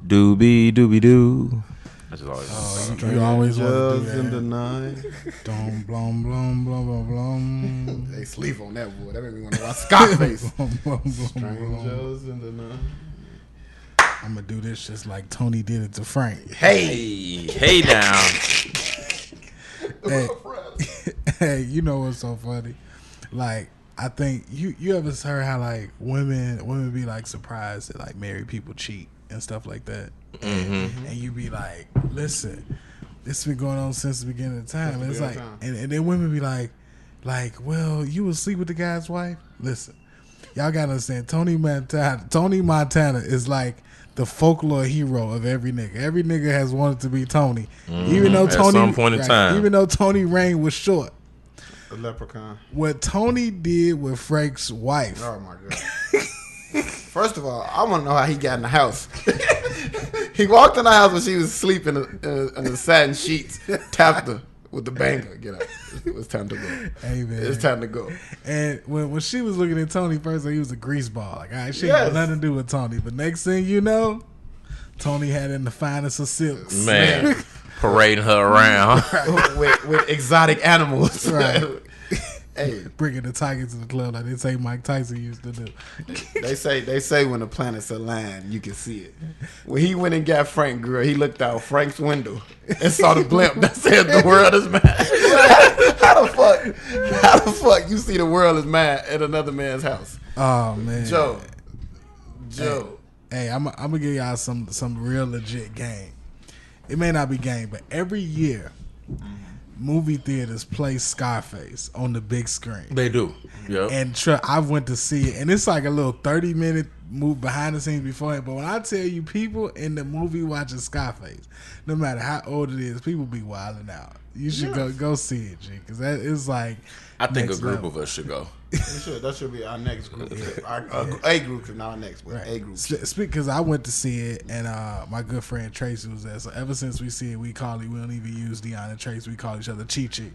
Doobie doobie doo. I just always. You always want to do that. in the night. Don't blum blum blum blum blum. They sleep on that boy. That made me want to watch Scarface. Blum, blum, blum, blum. Strangers in the night. I'm gonna do this just like Tony did it to Frank. Hey now. Hey, you know what's so funny? Like, I think you ever heard how like women be like surprised that like married people cheat and stuff like that, and you be like, listen, this has been going on since the beginning of time, and it's like, and then women be like, well, you was sleep with the guy's wife. Listen, y'all gotta understand, Tony Montana is like the folklore hero of every nigga. Every nigga has wanted to be Tony, even though Tony, at some point in time, even though Tony Rain was short. The leprechaun. What Tony did with Frank's wife. Oh my god. First of all, I want to know how he got in the house. He walked in the house when she was sleeping in the satin sheets, tapped her with the banger. Get out. It was time to go. Hey man, it's time to go. And when she was looking at Tony first, he was a grease ball. Like, all right, she had nothing to do with Tony. But next thing you know, Tony had in the finest of silks. Man. Parading her around with exotic animals. Right. Hey, bringing the tiger to the club like they say Mike Tyson used to do. They say when the planets align, you can see it. When he went and got Frank girl, he looked out Frank's window and saw the blimp that said the world is mine. How the fuck you see the world is mine at another man's house? Oh man, Joe. Hey, I'm gonna give y'all some real legit game. It may not be game, but every year, movie theaters play Scarface on the big screen. They do. Yep. And I went to see it, and it's like a little 30-minute move behind the scenes beforehand. But when I tell you, people in the movie watching Scarface, no matter how old it is, people be wilding out. You should go see it, G, because that is like. I think a group of us should go. That should be our next group. A group, not our next, but right. A group. Because I went to see it, and my good friend Tracy was there. So ever since we see it, we don't even use Dion and Tracy. We call each other Chi-Chi.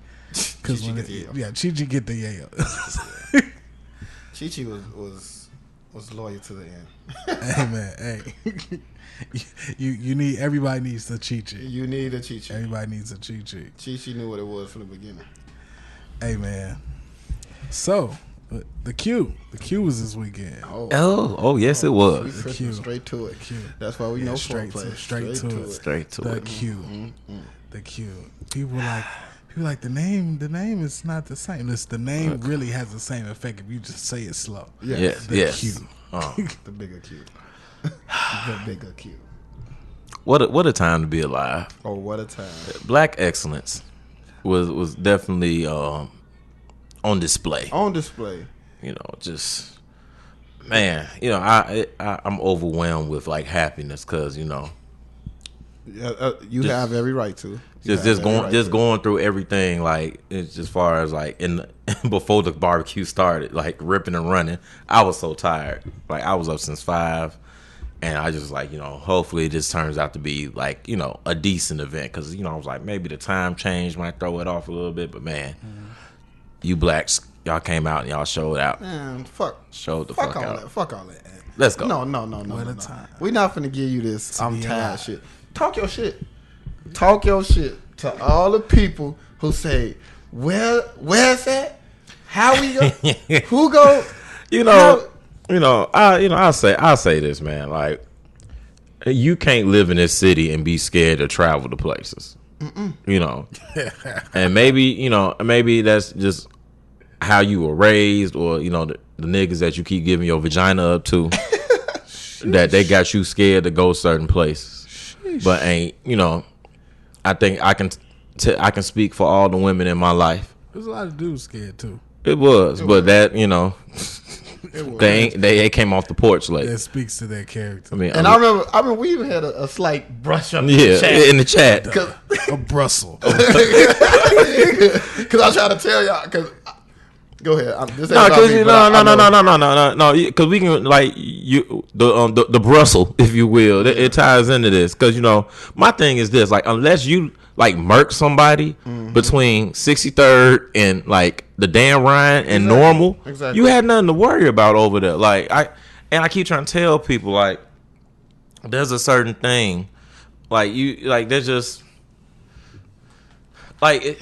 Because Chi-Chi get the Yale. Chi-Chi was loyal to the end. Hey man, hey. You need, everybody needs the Chi-Chi. You need a Chi-Chi. Everybody needs a Chi-Chi. Chi-Chi knew what it was from the beginning. Hey man. So the Q was this weekend. Oh yes, it was. The Q. Straight to it. Q. That's why we know straight to it. Straight to the it. Q. The Q. People like the name. The name is not the same. The name really has the same effect if you just say it slow. Yes. Q. The bigger Q. The bigger Q. What a time to be alive. Oh, what a time. Black excellence was definitely on display. On display. You know, just man. You know, I'm overwhelmed with like happiness because you know. You have every right to. Just going through everything like it's as far as like before the barbecue started, like ripping and running. I was so tired. Like I was up since 5. And I just like, you know, hopefully it just turns out to be like, you know, a decent event. Because, you know, I was like, maybe the time change might throw it off a little bit. But, man, you blacks, y'all came out and y'all showed out. Man, fuck. Showed the fuck out. Fuck all that. Let's go. No. What a time. We're not finna give you this I'm tired shit. Talk your shit. Talk your shit to all the people who say, where's that? How we go? Who go? I'll say this, man. Like, you can't live in this city and be scared to travel to places. You know, and maybe that's just how you were raised, or you know, the niggas that you keep giving your vagina up to, that they got you scared to go certain places. But I think I can speak for all the women in my life. There's a lot of dudes scared too. It was, but that they came off the porch late. That speaks to their character. I remember we even had a slight brush up. In the chat. A Brussels. Because I try to tell y'all. Go ahead. No. Because we can like the Brussels, if you will. It ties into this because my thing is this: like unless you like murk somebody between 63rd and like the Dan Ryan and Normal, you had nothing to worry about over there. Like I keep trying to tell people like there's a certain thing, like there's just like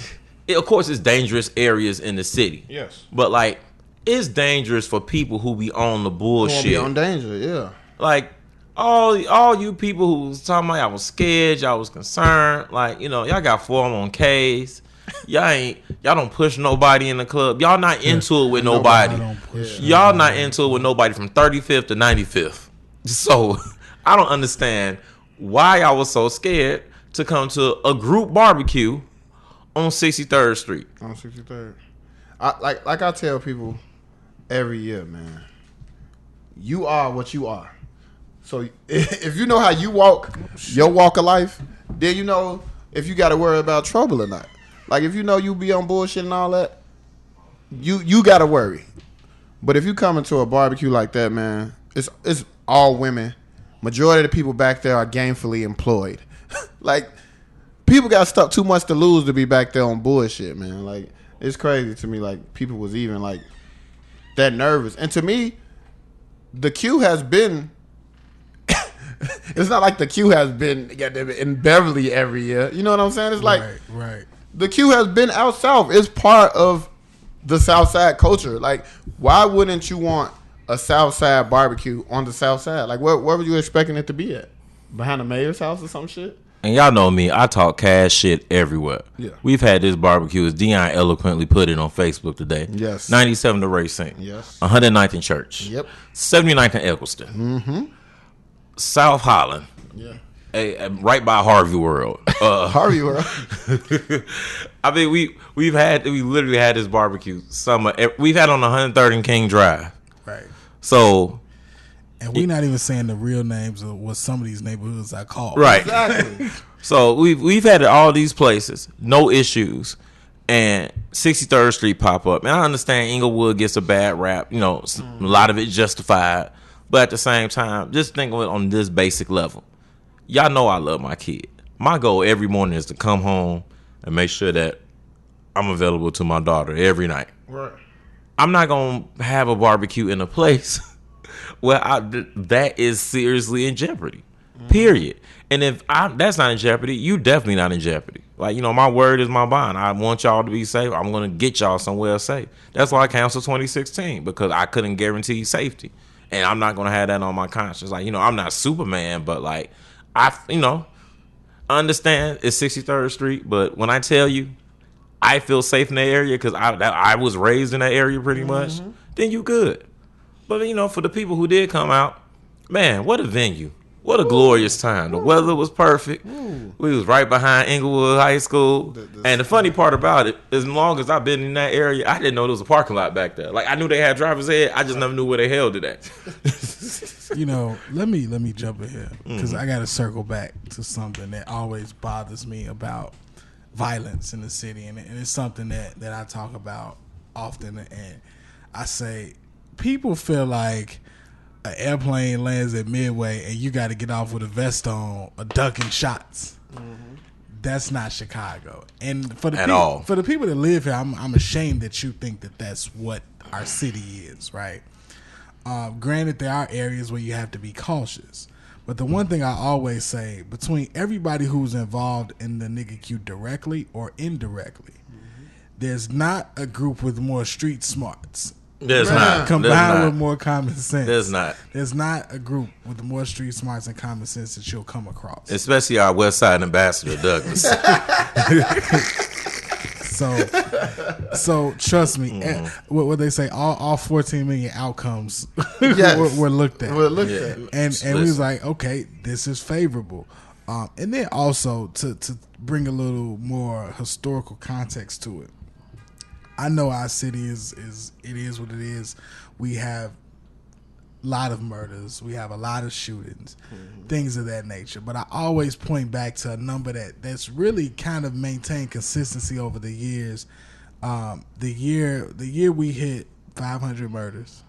it, of course, it's dangerous areas in the city. Yes, but like it's dangerous for people who be on the bullshit. Be on danger, yeah. Like all you people who was talking about y'all was scared, y'all was concerned. Like y'all got 401ks. Y'all don't push nobody in the club. Y'all not into it with nobody. Y'all not into it with nobody from 35th to 95th. So I don't understand why y'all was so scared to come to a group barbecue on 63rd Street. On 63rd. Like I tell people every year, man. You are what you are. So if you know how you walk, your walk of life, then you know if you got to worry about trouble or not. Like if you know you be on bullshit and all that, you got to worry. But if you come into a barbecue like that, man, it's all women. Majority of the people back there are gainfully employed. Like people got stuck too much to lose to be back there on bullshit, man. Like it's crazy to me. Like people was even like that nervous. And to me, the queue has been. It's not like the queue has been in Beverly every year. You know what I'm saying? It's like right. The queue has been out south. It's part of the South Side culture. Like, why wouldn't you want a South Side barbecue on the South Side? Like, where were you expecting it to be at? Behind the mayor's house or some shit? And y'all know me, I talk cash shit everywhere. Yeah. We've had this barbecue, as Dion eloquently put it on Facebook today. Yes. 97 to Racine. Yes. 109th and Church. Yep. 79th and Eccleston. Mm-hmm. South Holland. Yeah. Right by Harvey World. Harvey World. I mean, we literally had this barbecue summer. We've had on 103rd and King Drive. Right. So, and we're not even saying the real names of what some of these neighborhoods I call. Right. Exactly. So we've had it all these places, no issues, and 63rd Street pop up. And I understand Inglewood gets a bad rap. A lot of it justified, but at the same time, just think of it on this basic level. Y'all know I love my kid. My goal every morning is to come home and make sure that I'm available to my daughter every night. Right. I'm not going to have a barbecue in a place where that is seriously in jeopardy, period. And if that's not in jeopardy, you definitely not in jeopardy. Like, my word is my bond. I want y'all to be safe. I'm going to get y'all somewhere safe. That's why I canceled 2016, because I couldn't guarantee safety. And I'm not going to have that on my conscience. Like, I'm not Superman, but like, I understand it's 63rd Street, but when I tell you I feel safe in that area because I was raised in that area pretty much, then you good. But, for the people who did come out, man, what a venue. What a glorious time. The weather was perfect. We was right behind Inglewood High School. And the funny part about it, as long as I've been in that area, I didn't know there was a parking lot back there. Like, I knew they had driver's ed. I just never knew where they held it at. Let me jump in here because I got to circle back to something that always bothers me about violence in the city. And it's something that I talk about often. And I say, people feel like an airplane lands at Midway and you got to get off with a vest on, ducking shots. That's not Chicago. And for the people that live here, I'm ashamed that you think that that's what our city is, right? Granted, there are areas where you have to be cautious. But the one thing I always say, between everybody who's involved in the nigga queue directly or indirectly, there's not a group with more street smarts. There's not. Combined with more common sense. There's not. There's not a group with more street smarts and common sense that you'll come across. Especially our West Side ambassador, Douglas. So trust me, what they say, all 14 million outcomes were looked at. And we was like, okay, this is favorable. And then also to bring a little more historical context to it. I know our city is what it is. We have a lot of murders. We have a lot of shootings, things of that nature. But I always point back to a number that's really kind of maintained consistency over the years. The year we hit 500 murders.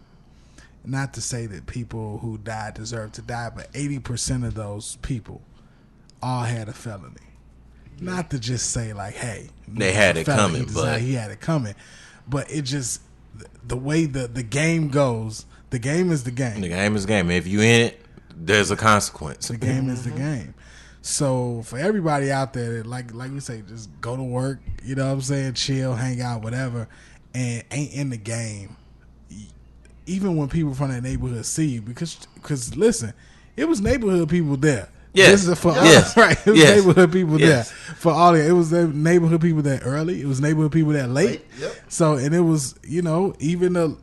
Not to say that people who died deserve to die, but 80% of those people all had a felony. Not to just say like, hey, they had it coming, but he had it coming. But it just, the way the game goes, the game is the game. The game is the game. If you in it, there's a consequence. The game is the game. So for everybody out there, like we say, just go to work, you know what I'm saying, chill, hang out, whatever, and ain't in the game. Even when people from that neighborhood see you, because listen, it was neighborhood people there. Yes. This is for us, right? It was neighborhood people there for all of it. It was the neighborhood people there early. It was neighborhood people there late. Yep. So, and it was, you know, even a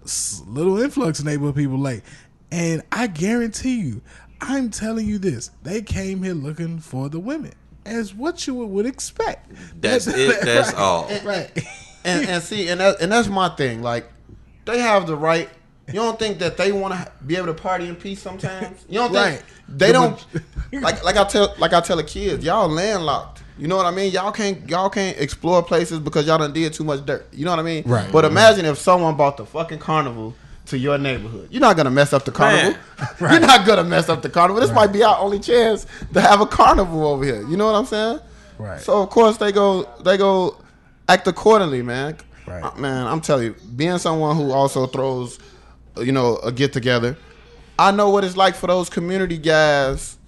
little influx of neighborhood people late. And I guarantee you, I'm telling you this, they came here looking for the women, as what you would expect. That's it. That's right. all. Right. And see, and that's my thing. Like, they have the right. You don't think that they want to be able to party in peace sometimes? You don't think they don't like I tell the kids, y'all landlocked. You know what I mean? Y'all can't explore places because y'all done did too much dirt. You know what I mean? Right. But imagine if someone bought the fucking carnival to your neighborhood. You're not gonna mess up the carnival. Right. You're not gonna mess up the carnival. This might be our only chance to have a carnival over here. You know what I'm saying? Right. So of course they go act accordingly, man. Right. Man, I'm telling you, being someone who also throws, you know, a get together, I know what it's like for those community guys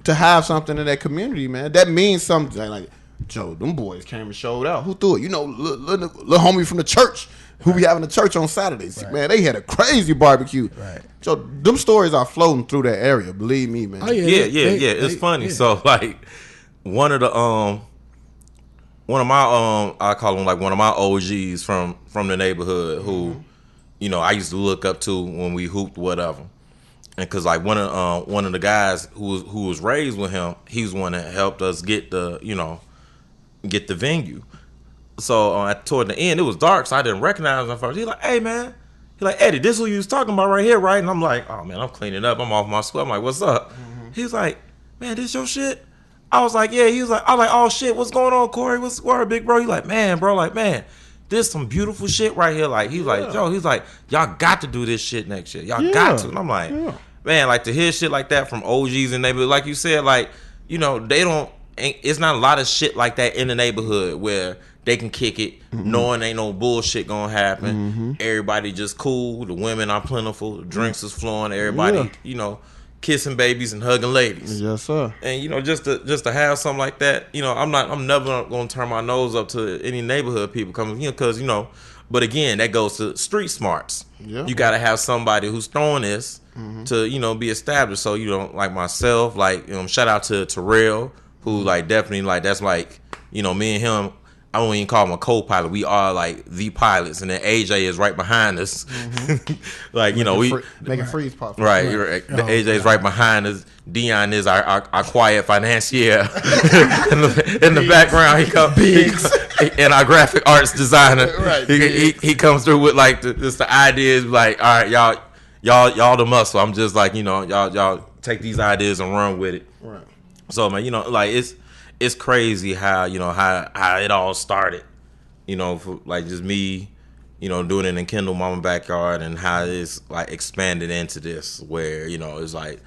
to have something in that community, man. That means something. Like, Joe, them boys came and showed out. Who threw it? You know, little homie from the church who be having a church on Saturdays. Right. Man, they had a crazy barbecue. Right. So them stories are floating through that area. Believe me, man. Oh, Yeah. It's funny. Yeah. So like one of my I call him like one of my OGs from the neighborhood who, you know, I used to look up to when we hooped, whatever. And cause like one of the guys who was raised with him, he was one that helped us get the venue. So toward the end, it was dark, so I didn't recognize him at first. He's like, "Hey man," he's like, "Eddie, this is who you was talking about right here, right?" And I'm like, "Oh man, I'm cleaning up. I'm off my sweat." I'm like, "What's up?" He's like, "Man, this your shit?" I was like, "Yeah." He was like, "I was like, oh shit, what's going on, Corey? What's word, big bro?" He's like, "Man, bro, like man, this some beautiful shit right here." Like he's like, "Joe," he's like, "Y'all got to do this shit next year. Y'all got to." And I'm like, man, like to hear shit like that from OGs in the neighborhood, like you said, like, you know, it's not a lot of shit like that in the neighborhood where they can kick it, knowing ain't no bullshit gonna happen. Everybody just cool. The women are plentiful. The drinks is flowing. Everybody, you know, kissing babies and hugging ladies. Yes, sir. And you know, just to have something like that, you know, I'm never gonna turn my nose up to any neighborhood people coming, you know, because you know. But again, that goes to street smarts. Yeah. You got to have somebody who's throwing this to, you know, be established. So, you know, like myself, like, you know, shout out to Terrell, who like definitely like that's like, you know, me and him. I don't even call him a co-pilot. We are like the pilots, and then AJ is right behind us. Like, you know, make a freeze pop. Right. The AJ is right behind us. Dion is our quiet financier. in the background, and our graphic arts designer. Right. He comes through with like the ideas. Like, all right, y'all the muscle. I'm just like, you know, y'all take these ideas and run with it. Right. So man, you know, like it's crazy how, you know, how it all started, you know, for like just me, you know, doing it in Kendall Mama backyard, and how it's like expanded into this where, you know, it's like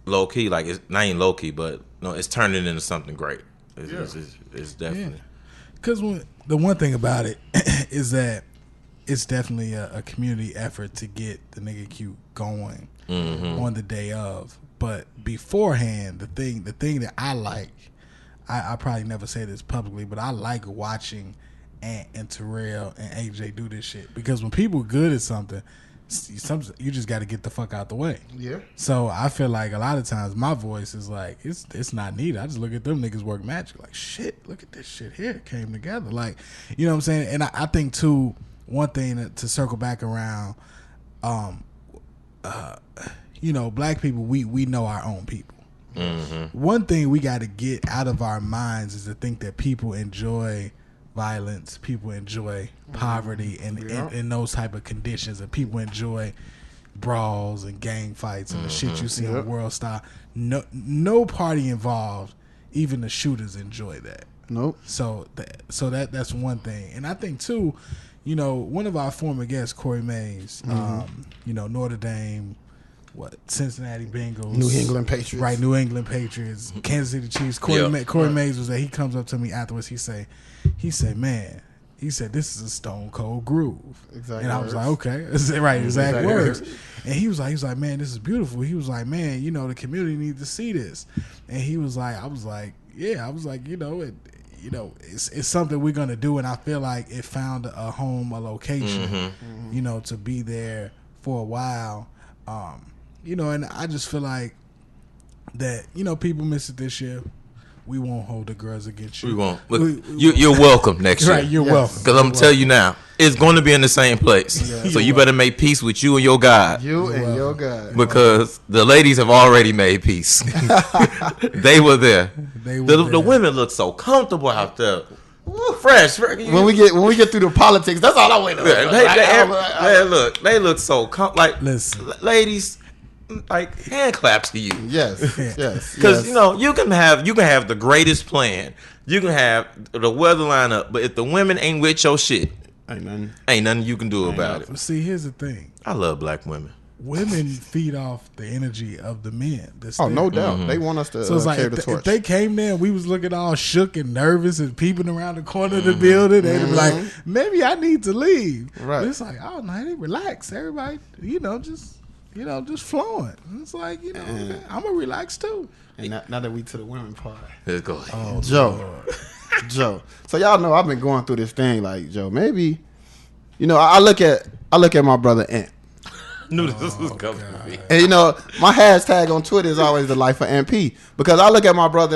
low key, like it's not even low key, but no, it's turning into something great. It's definitely. Because the one thing about it is that it's definitely a community effort to get the nigga cute going on the day of. But beforehand, the thing that I like, I probably never say this publicly, but I like watching Ant and Terrell and AJ do this shit, because when people good at something, you just got to get the fuck out the way. Yeah. So I feel like a lot of times my voice is like it's not needed. I just look at them niggas work magic. Like, shit, look at this shit here. It came together. Like, you know what I'm saying? And I think too, one thing to circle back around, you know, black people, we know our own people. One thing we got to get out of our minds is to think that people enjoy violence, people enjoy poverty and those type of conditions, and people enjoy brawls and gang fights and the shit you see on World Star. No party involved, even the shooters enjoy that. Nope. So that's one thing. And I think too, you know, one of our former guests, Corey Mays, you know, Notre Dame, Cincinnati Bengals, New England Patriots, right? New England Patriots, Kansas City Chiefs. Corey Mays was there. He comes up to me afterwards. He say, man, He said, "This is a stone cold groove." Exact and I was words. like, "Okay, that's the right exact Exact words." words. And he was like, "Man, this is beautiful." He was like, "Man, the community needs to see this." And he was like, "I was like, yeah." I was like, it's something we're gonna do, and I feel like it found a home, a location, to be there for a while, and I just feel like that, people miss it this year. We won't hold the girls against you. We won't. Look, you're welcome next year. Right, you're welcome. Because I'm going to tell you now, it's going to be in the same place. Yeah. So you better make peace with you and your God. You and your God. Because the ladies have already made peace. They were there. The women look so comfortable out there. Fresh. When we get through the politics, that's all I wait on. They look so Listen. ladies, like hand claps to you. Yes. Yes. Because you can have the greatest plan, you can have the weather line up, but if the women ain't with your shit, ain't nothing you can do about it. See, here's the thing. I love black women. Women feed off the energy of the men. Oh, no doubt. They want us to So it's like carry the torch. if they came there and we was looking all shook and nervous and peeping around the corner of the building, they'd be like, maybe I need to leave. Right. But it's like, oh no, they relax. Everybody, just flowing. And it's like, I'm gonna relax too. And now that we to the women part. Let's go. Oh, Joe. Joe. So y'all know I've been going through this thing like, Joe, maybe, I look at my brother Ant. Knew this was coming to me. And my hashtag on Twitter is always the life of MP, because I look at my brother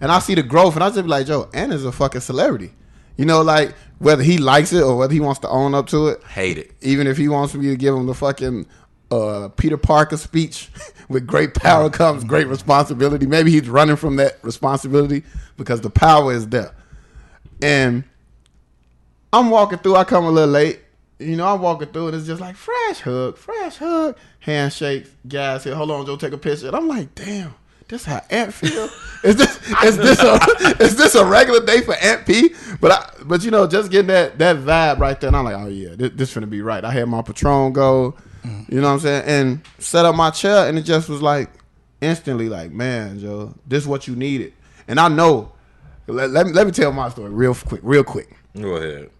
and I see the growth, and I just be like, Joe, Ant is a fucking celebrity. Like whether he likes it or whether he wants to own up to it. Hate it. Even if he wants me to give him the fucking Peter Parker speech, with great power comes great responsibility. Maybe he's running from that responsibility because the power is there. And I'm walking through, I come a little late. I'm walking through and it's just like fresh hug, handshakes, guys here. Hold on, Joe, take a picture. And I'm like, damn, this how Ant feel? Is this a regular day for Ant P? But just getting that vibe right there, and I'm like, oh yeah, this finna be right. I had my Patron go, you know what I'm saying, and set up my chair, and it just was like instantly like, man, Joe, this is what you needed. And I know. Let me tell my story real quick. Go ahead.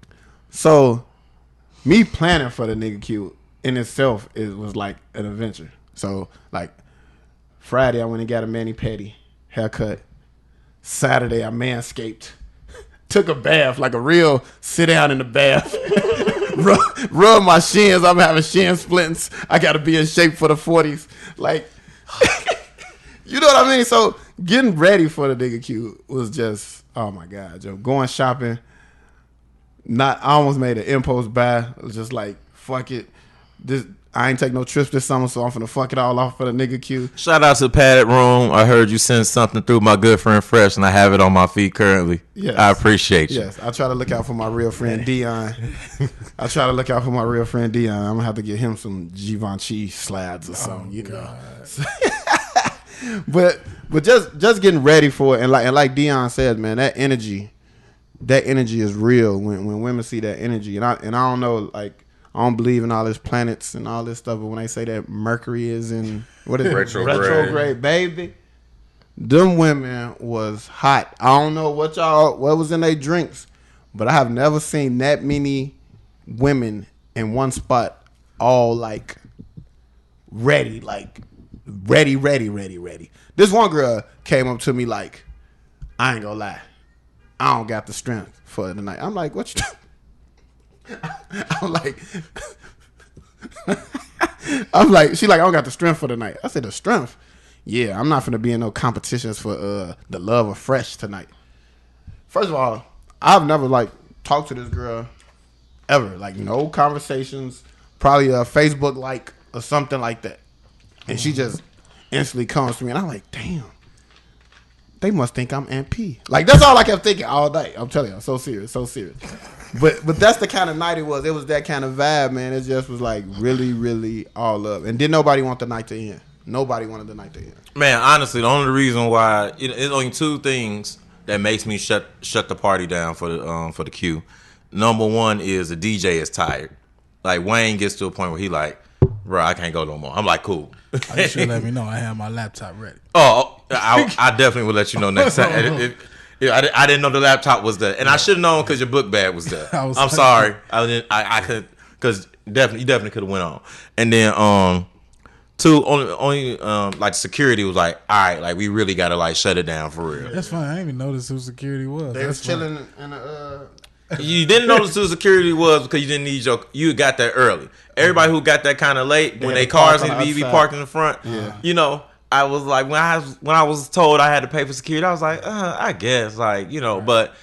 So, me planning for the nigga Q in itself was like an adventure. So, like, Friday I went and got a mani-pedi haircut. Saturday I manscaped. Took a bath, like a real sit down in the bath. rub my shins. I'm having shin splints. I got to be in shape for the 40s. Like, you know what I mean? So, getting ready for the nigga Q was just, oh my God, Joe. Going shopping. I almost made an impulse buy. It was just like, fuck it. I ain't take no trips this summer, so I'm finna fuck it all off for the nigga Q. Shout out to Padded Room. I heard you send something through my good friend Fresh, and I have it on my feed currently. Yes. I appreciate you. Yes, I try to look out for my real friend Dion. I'm gonna have to get him some Givenchy slides or something, But just getting ready for it, and like Dion said, man, that energy is real when women see that energy. And I don't know, like, I don't believe in all this planets and all this stuff, but when they say that Mercury is in retrograde, baby, them women was hot. I don't know what was in their drinks, but I have never seen that many women in one spot, all like ready. This one girl came up to me like, I ain't gonna lie, I don't got the strength for tonight. I'm like, what you doing? She like, I don't got the strength for tonight. I said, the strength? Yeah, I'm not finna be in no competitions for the love of Fresh tonight. First of all, I've never like talked to this girl ever. Like, no conversations, probably a Facebook like or something like that. And she just instantly comes to me, and I'm like, damn, they must think I'm MP. Like, that's all I kept thinking all night. I'm telling you, I'm so serious. But that's the kind of night it was. It was that kind of vibe, man. It just was like really, really all up. And didn't nobody want the night to end. Nobody wanted the night to end. Man, honestly, the only reason why it's only two things that makes me shut the party down for the Q. Number one is the DJ is tired. Like, Wayne gets to a point where he like, bro, I can't go no more. I'm like, cool. You should let me know. I have my laptop ready. Oh, I definitely will let you know next time. Yeah, I didn't know the laptop was there, and I should have known because your book bag was there. I'm sorry, I didn't. I could because you definitely could have went on, and then two only like security was like, all right, like we really gotta like shut it down for real. That's fine. I didn't even notice who security was. They was chilling in a. You didn't notice who security was because you didn't need you got there early. Everybody who got that kind of late when their cars need to be parked in the front, you know. I was like when I was told I had to pay for security, I was like, I guess, like, you know, but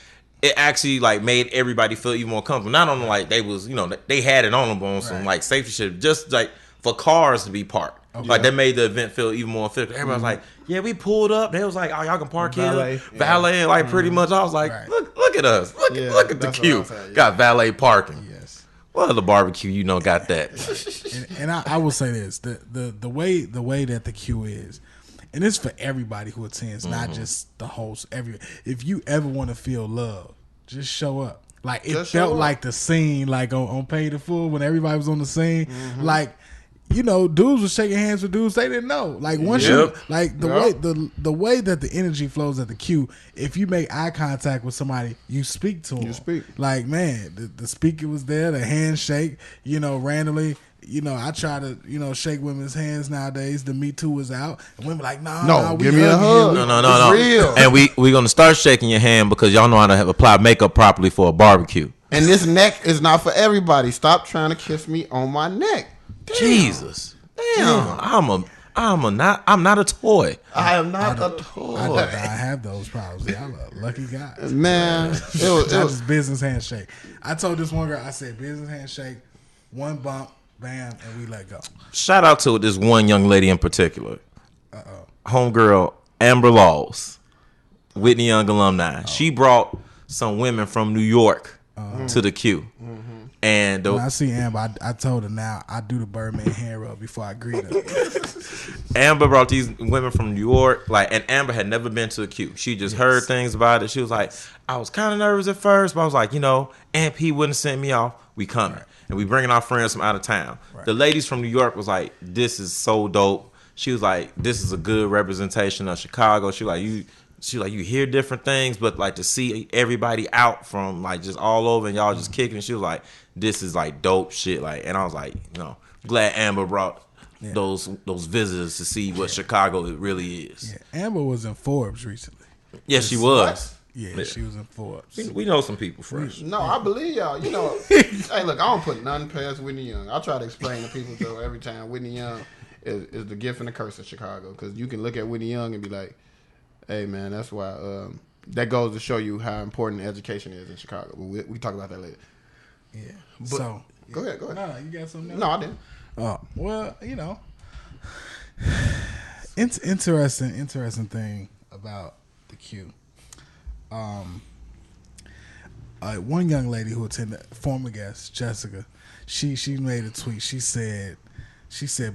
it actually like made everybody feel even more comfortable. Not only like they was, you know, they had it on them on some like safety shit, just like for cars to be parked. Okay. Like that made the event feel even more official. Everybody was like, yeah, we pulled up. They was like, oh, y'all can park here. Valet, like pretty much. I was like, look at us. Look at the queue. Got valet parking. Well, the barbecue, you know, got that. and I will say this: the way that the queue is, and it's for everybody who attends, not just the host. If you ever want to feel love, just show up. Like it felt like the scene, like on Pay the Fool when everybody was on the scene, like. You know, dudes was shaking hands with dudes they didn't know. Like once you like the way that the energy flows at the queue, if you make eye contact with somebody, you speak to them. You speak. Like, man, the speaker was there, the handshake, you know, randomly. You know, I try to, you know, shake women's hands nowadays. The Me Too is out. And women like, no, give me a hug. No. Real. And we gonna start shaking your hand because y'all know how to apply makeup properly for a barbecue. And this neck is not for everybody. Stop trying to kiss me on my neck. Damn. Jesus, damn! I'm not a toy. I am not a toy. I have those problems. I'm a lucky guy. Man, it was just business handshake. I told this one girl, I said business handshake, one bump, bam, and we let go. Shout out to this one young lady in particular. Homegirl Amber Laws, Whitney Young alumni. She brought some women from New York to the queue. And when I see Amber, I told her now I do the Birdman hand rub before I greet her. Amber brought these women from New York, like, and Amber had never been to a queue. She just heard things about it. She was like, I was kind of nervous at first, but I was like, you know, Amp, he wouldn't send me off. We coming, and we bringing our friends from out of town. The ladies from New York was like, this is so dope. She was like, this is a good representation of Chicago. She like you hear different things, but like to see everybody out from like just all over and y'all just kicking. She was like, this is like dope shit. Like, and I was like, you know, glad Amber brought those visitors to see what Chicago really is. Yeah, Amber was in Forbes recently. Yes, she was. Yeah, she was in Forbes. We know some people fresh. No, I believe y'all. You know, hey, look, I don't put nothing past Whitney Young. I try to explain to people though every time Whitney Young is the gift and the curse of Chicago, because you can look at Whitney Young and be like, hey man, that's why that goes to show you how important education is in Chicago. But we talk about that later. Yeah. But, so go ahead. No, you got something else? No, I didn't. Oh, well, you know, it's interesting thing about the queue. One young lady who attended, former guest Jessica, she made a tweet. She said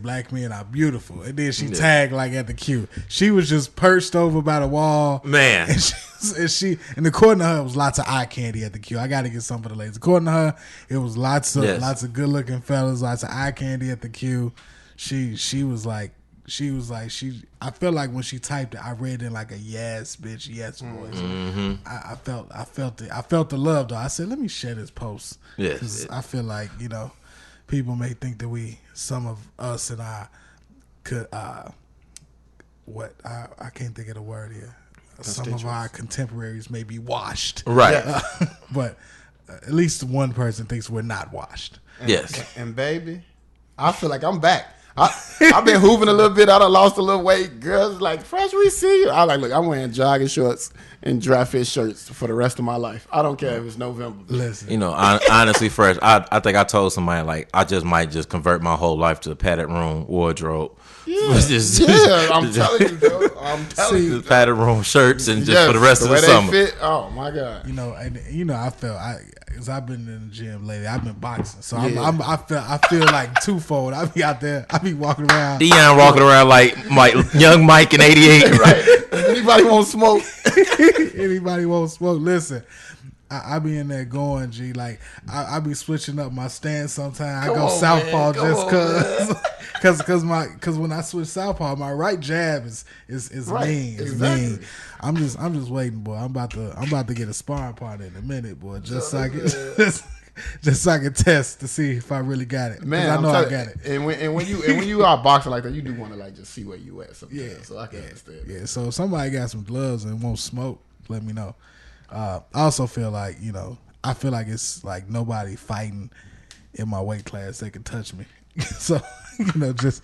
black men are beautiful, and then she tagged like at the queue. She was just perched over by the wall, man. And according to her, it was lots of eye candy at the queue. I got to get some for the ladies. According to her, it was lots of good looking fellas, lots of eye candy at the queue. She was like, I felt like when she typed it, I read it in like a yes bitch yes voice. Mm-hmm. I felt it. I felt the love though. I said, let me share this post. Yes, I feel like, you know, people may think that some of us and I could, I can't think of the word here. Some of our contemporaries may be washed. Right. But at least one person thinks we're not washed. Yes. And baby, I feel like I'm back. I've been hooving a little bit. I done lost a little weight. Girls like, Fresh, we see you. I like, look, I'm wearing jogging shorts and dry fit shirts for the rest of my life. I don't care if it's November. Listen. You know, honestly, Fresh, I think I told somebody, like, I just might just convert my whole life to a padded room wardrobe. Yeah, I'm telling you, though. I'm telling you. Padded room shirts and just for the rest of the summer. Fit, oh, my God. You know, because I've been in the gym lately. I've been boxing, so I feel like twofold. I be out there. I be walking around. Dion walking around like young Mike in '88. Right. Anybody want smoke? Anybody want smoke? Listen, I be in there going, G. Like I be switching up my stance sometimes. I Come go on, southpaw man. just cause when I switch southpaw, my right jab is Right, mean. It's exactly. mean. I'm just waiting, boy. I'm about to get a sparring partner in a minute, boy. Just so I can just so I can test to see if I really got it. Man, I know I got it. And when you are boxing like that, you do want to like just see where you at. Sometimes. Yeah, so I can understand. Yeah, so if somebody got some gloves and won't smoke, let me know. I also feel like, I feel like it's like nobody fighting in my weight class that can touch me. So, just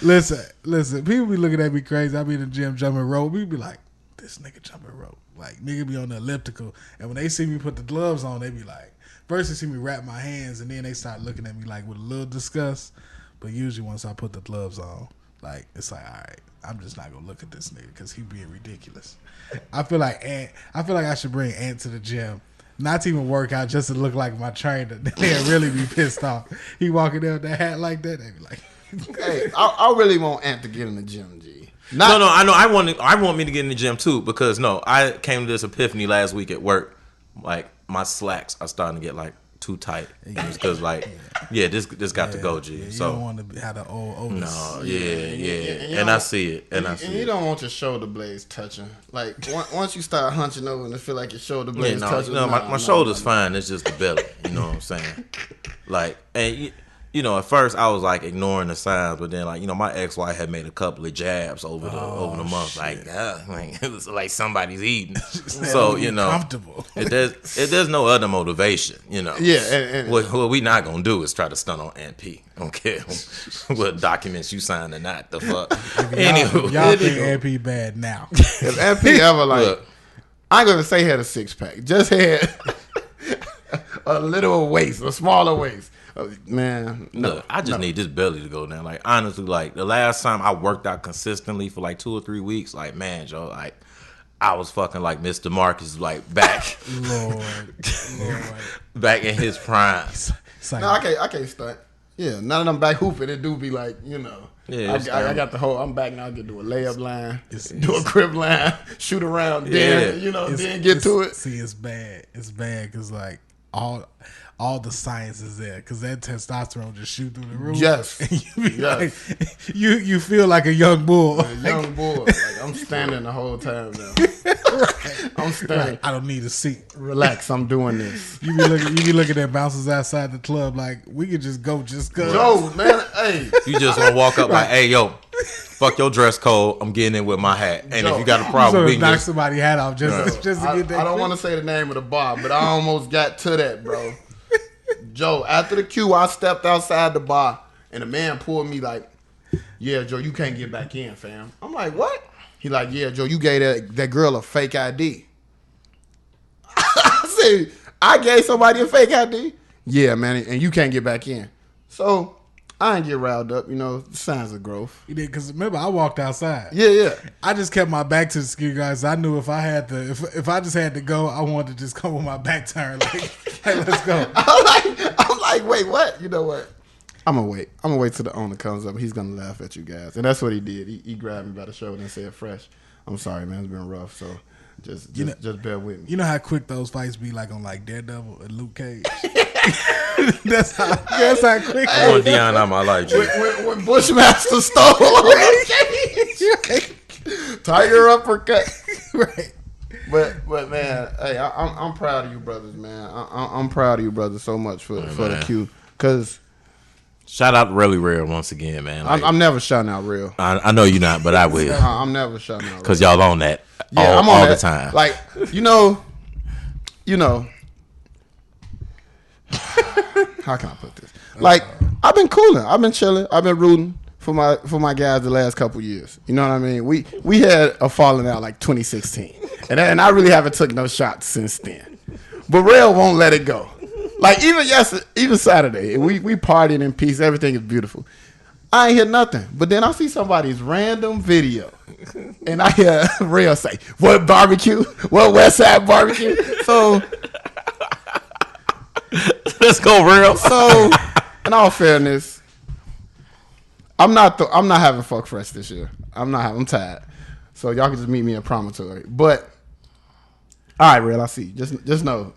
listen, people be looking at me crazy. I be in the gym jumping rope. We be like, this nigga jumping rope. Like, nigga be on the elliptical. And when they see me put the gloves on, they be like, first they see me wrap my hands, and then they start looking at me like with a little disgust. But usually once I put the gloves on, like, it's like, all right, I'm just not gonna look at this nigga because he being ridiculous. I feel like I should bring Ant to the gym, not to even work out, just to look like my trainer. They'll really be pissed off. He walking there with that hat like that, they be like, Hey, I really want Ant to get in the gym, G. No, I know. I want me to get in the gym too because I came to this epiphany last week at work. Like my slacks are starting to get like too tight because this got to go, G. you So don't want to have the old no, Yeah. and I see it, and you don't want your shoulder blades touching. Like once you start hunching over and it feel like your shoulder blades touching. My shoulder's fine. It's just the belly. You know what I'm saying? Like, and at first I was like ignoring the signs, but then my ex-wife had made a couple of jabs over the month. Shit. Like it was like somebody's eating. So comfortable. There's no other motivation. Yeah, and what we not gonna do is try to stunt on Aunt P. Don't care what documents you signed or not. The fuck. Anywho, y'all think Aunt P bad now? if Aunt P ever Look. I ain't gonna say had a 6-pack, just had a little waist, a smaller waist. Man, no. Look, I just need this belly to go down. Like honestly, like the last time I worked out consistently for like 2 or 3 weeks, like man, Joe, like I was fucking like Mr. Marcus, like back, Lord. back in his prime. It's like, No, I can't stunt. Yeah, none of them back hooping. It do be like, Yeah, I got the whole. I'm back now. I can do a layup line, do a crib line, shoot around, then then get to it. See, it's bad. It's bad because like all the science is there because that testosterone just shoot through the roof. Yes, And you, be yes. like, you feel like a young bull. A young boy. Like, I'm standing the whole time now. I'm standing. Like, I don't need a seat. Relax. I'm doing this. You be looking at bouncers outside the club like we could just go just cause. Joe, man, hey. You just want to walk up like, hey, yo, fuck your dress code. I'm getting in with my hat. And if you got a problem, we So can knock just somebody's hat off just to get that. I don't want to say the name of the bar, but I almost got to that, bro. Joe, after the queue, I stepped outside the bar, and a man pulled me like, yeah, Joe, you can't get back in, fam. I'm like, what? He like, yeah, Joe, you gave that girl a fake ID. I said, I gave somebody a fake ID? Yeah, man, and you can't get back in. So I ain't get riled up, signs of growth. You did because remember I walked outside. Yeah. I just kept my back to the security guys. I knew if I had to, if I just had to go, I wanted to just come with my back turned. Like, hey, let's go. I'm like, wait, what? You know what? I'm gonna wait. I'm gonna wait till the owner comes up. He's gonna laugh at you guys, and that's what he did. He grabbed me by the shoulder and said, "Fresh, I'm sorry, man. It's been rough. So just bear with me." You know how quick those fights be like on like Daredevil and Luke Cage. that's how quick. I want Dion out my life, G. When Bushmaster stole Tiger uppercut, Right. But man, hey, I'm proud of you brothers, man. I'm proud of you brothers so much for the Q, because Shout out to Really Rare once again, man. Like, I'm never shouting out real. I know you're not, but I will. I'm never shouting out real. Because y'all on that I'm on all that. the time. Like, how can I put this? Like, I've been cooling. I've been chilling. I've been rooting for my guys the last couple years. You know what I mean? We had a falling out like 2016. And I really haven't took no shots since then. But Rail won't let it go. Like, even Saturday, we partied in peace. Everything is beautiful. I ain't hear nothing. But then I see somebody's random video. And I hear Rail say, what barbecue? What West Side barbecue? So Let's go, Real. So, in all fairness, I'm not having fuck fresh this year. I'm tired. So y'all can just meet me in Promontory. But All right, real. I see. Just know.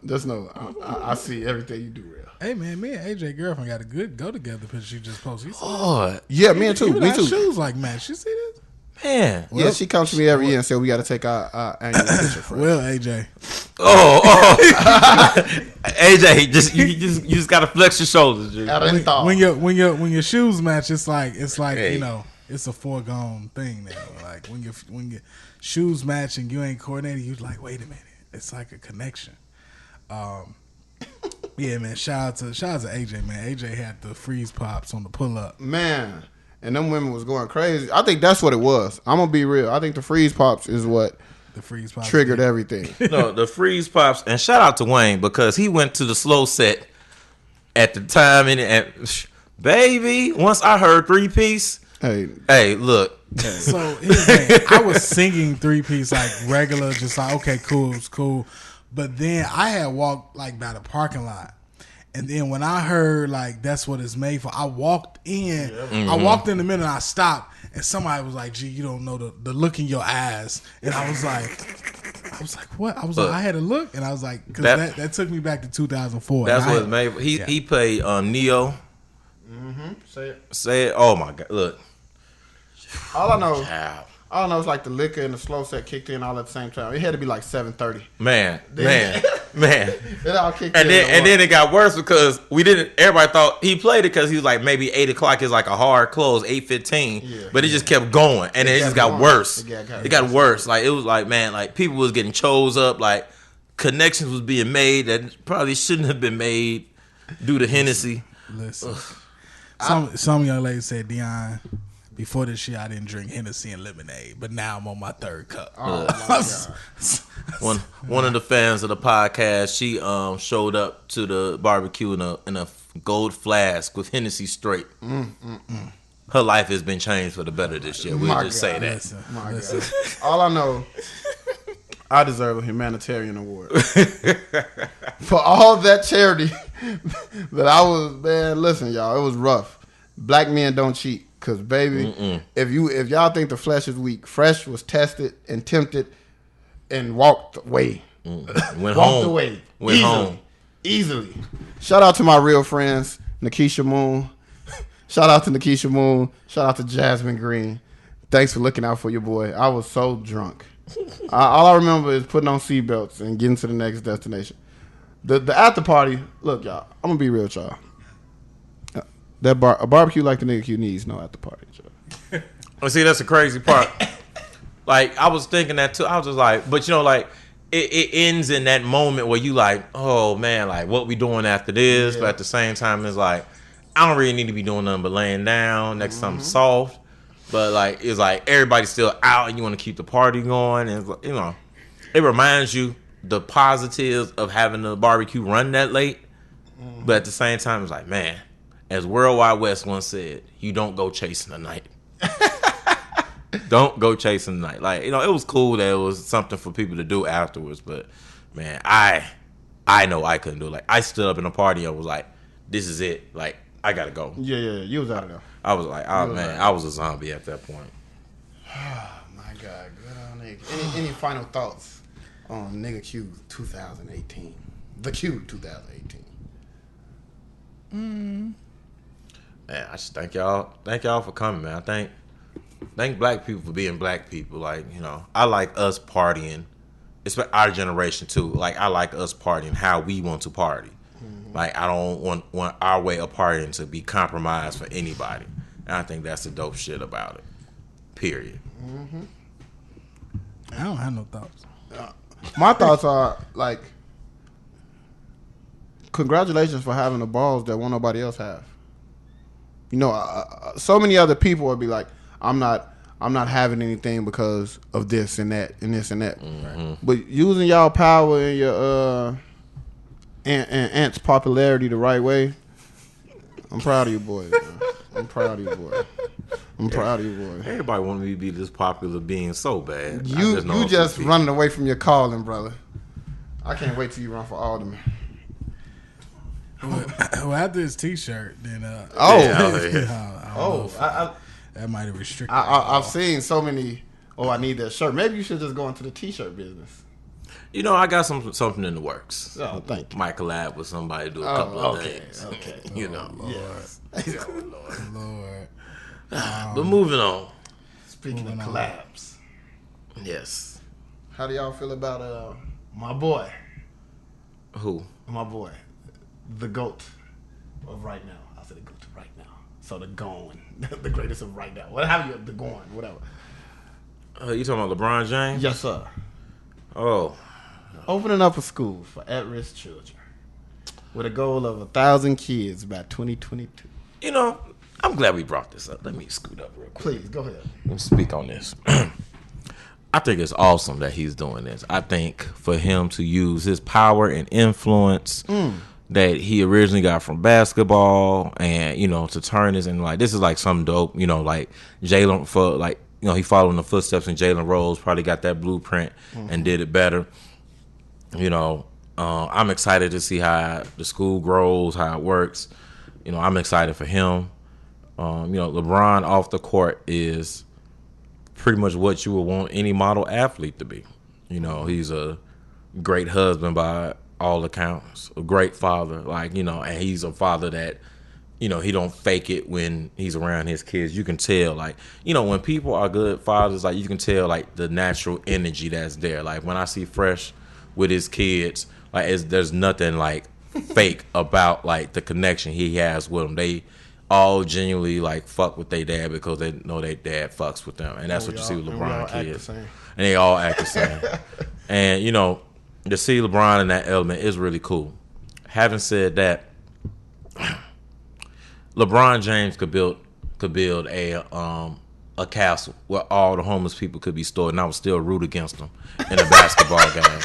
I see everything you do, real. Hey man, me and AJ girlfriend got a good go together picture she just posted. Yeah, me too. Even Me our too. shoes like match. You see this? Man. Yeah, she comes to me every year and says we got to take our annual picture. Friend. Well, AJ. AJ, you just gotta flex your shoulders, dude. When your shoes match, it's like hey. It's a foregone thing now. Like when your shoes match and you ain't coordinated, you're like, wait a minute, it's like a connection. Yeah, man. Shout out to AJ, man. AJ had the freeze pops on the pull up, man. And them women was going crazy. I think that's what it was. I'm gonna be real. I think the freeze pops is what the freeze pops triggered everything. No, the freeze pops. And shout out to Wayne because he went to the slow set at the time. And baby, once I heard 3-piece, hey, look. So here's the thing. I was singing 3-piece like regular, just like okay, cool, it's cool. But then I had walked like by the parking lot. And then when I heard like that's what it's made for, I walked in. Yeah. Mm-hmm. I walked in the minute I stopped, and somebody was like, "Gee, you don't know the look in your eyes." And I was like, "What?" I was like, I had a look, and I was like, "Cause that took me back to 2004." That's what it's made for. He played Neo. Mm-hmm. Say it. Oh my God! Look. All I know is like the liquor and the slow set kicked in all at the same time. It had to be like 7:30. Man. It all kicked in. And then it got worse because everybody thought he played it because he was like maybe 8 o'clock is like a hard close, 8:15. Yeah, but it just kept going. And it just got worse. It got worse. Like it was like, man, like people was getting chose up. Like connections was being made that probably shouldn't have been made due to Hennessy. Listen. Some young lady said, Dion, before this year, I didn't drink Hennessy and lemonade, but now I'm on my 3rd cup. Oh my God. One of the fans of the podcast, she showed up to the barbecue in a gold flask with Hennessy straight. Her life has been changed for the better this year. We'll just say that. Listen. All I know, I deserve a humanitarian award for all that charity that I was. Man, listen, y'all, it was rough. Black men don't cheat. Cause baby, if y'all think the flesh is weak, Fresh was tested and tempted and walked away. Went home. Easily. Shout out to my real friends, Nikisha Moon. Shout out to Nikisha Moon. Shout out to Jasmine Green. Thanks for looking out for your boy. I was so drunk. All I remember is putting on seatbelts and getting to the next destination. The after party. Look, y'all. I'm gonna be real with y'all. A barbecue like the nigga Q needs no after party. Well, see, that's the crazy part. Like, I was thinking that too. I was just like, but like, it ends in that moment where you like, oh man, like what we doing after this? Yeah. But at the same time, it's like, I don't really need to be doing nothing but laying down next to something soft. But like, it's like everybody's still out and you want to keep the party going. And it reminds you the positives of having the barbecue run that late. But at the same time, it's like, man. As Worldwide West once said, you don't go chasing the night. Don't go chasing the night. Like, it was cool that it was something for people to do afterwards, but man, I know I couldn't do it. Like, I stood up in a party and was like, this is it. Like, I gotta go. Yeah, you was out of there. I was like, oh man, I was a zombie at that point. Oh my God, good on nigga. Any final thoughts on Nigga Q 2018? The Q 2018. Man, I just thank y'all for coming, man. I thank black people for being black people. Like, I like us partying. It's our generation too. Like, I like us partying how we want to party. Like, I don't want our way of partying to be compromised for anybody. And I think that's the dope shit about it. Period. I don't have no thoughts. My thoughts are like, congratulations for having the balls that won't nobody else have. So many other people would be like, I'm not having anything because of this and that and this and that. Right? But using y'all power and your and Ant's popularity the right way, I'm proud of you boys. I'm proud of you boys. Everybody want me to be this popular being so bad. You just running away from your calling, brother. I can't wait till you run for alderman. Well, after his T-shirt, then that might have restricted. I've seen so many. Oh, I need that shirt. Maybe you should just go into the T-shirt business. I got something in the works. Oh, thank you. Might collab with somebody, do a couple of things. Okay. Yes. Lord. But moving on. Speaking of collabs, Yes. how do y'all feel about my boy? Who? My boy, the GOAT of right now. I said the GOAT of right now. So the going, the greatest of right now. What have you? The going, whatever. You talking about LeBron James? Yes, sir. Oh. Opening up a school for at-risk children with a goal of 1,000 kids by 2022. I'm glad we brought this up. Let me scoot up real quick. Please go ahead. Let me speak on this. I think it's awesome that he's doing this. I think for him to use his power and influence that he originally got from basketball and, to turn this and this is like something dope, like Jalen he followed in the footsteps and Jalen Rose probably got that blueprint and did it better. I'm excited to see how the school grows, how it works. I'm excited for him. LeBron off the court is pretty much what you would want any model athlete to be. He's a great husband by all accounts, a great father, and he's a father that, he don't fake it when he's around his kids. You can tell, when people are good fathers, you can tell, the natural energy that's there. When I see Fresh with his kids, there's nothing, fake about, the connection he has with them. They all genuinely, fuck with their dad because they know their dad fucks with them. And that's what you see with LeBron kids. And they all act the same. And, to see LeBron in that element is really cool. Having said that, LeBron James could build a castle where all the homeless people could be stored, and I would still root against them in a basketball game.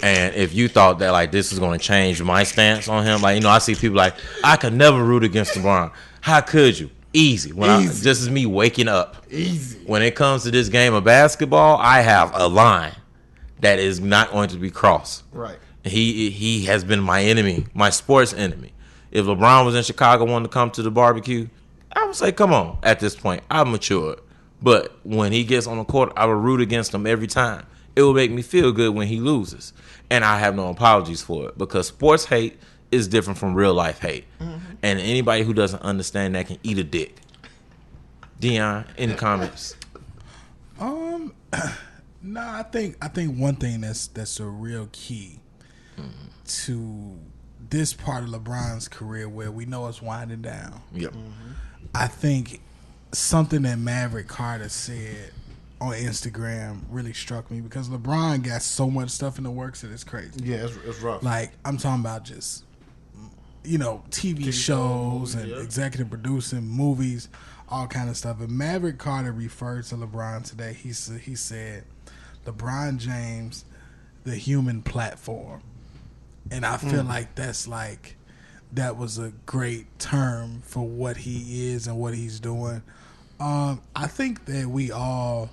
And if you thought that this is going to change my stance on him, I see people I could never root against LeBron. How could you? Easy. This is me waking up. Easy. When it comes to this game of basketball, I have a line that is not going to be crossed. Right. He has been my enemy, my sports enemy. If LeBron was in Chicago wanting to come to the barbecue, I would say, come on. At this point, I'm matured. But when he gets on the court, I will root against him every time. It will make me feel good when he loses. And I have no apologies for it because sports hate is different from real life hate. Mm-hmm. And anybody who doesn't understand that can eat a dick. Dion, any comments? No, I think one thing that's a real key to this part of LeBron's career where we know it's winding down. Yep. Mm-hmm. I think something that Maverick Carter said on Instagram really struck me because LeBron got so much stuff in the works that it's crazy. Yeah, it's rough. I'm talking about just TV shows and executive producing, movies, all kind of stuff. And Maverick Carter referred to LeBron today. He said, LeBron James, the human platform. And I feel like that was a great term for what he is and what he's doing. I think that we all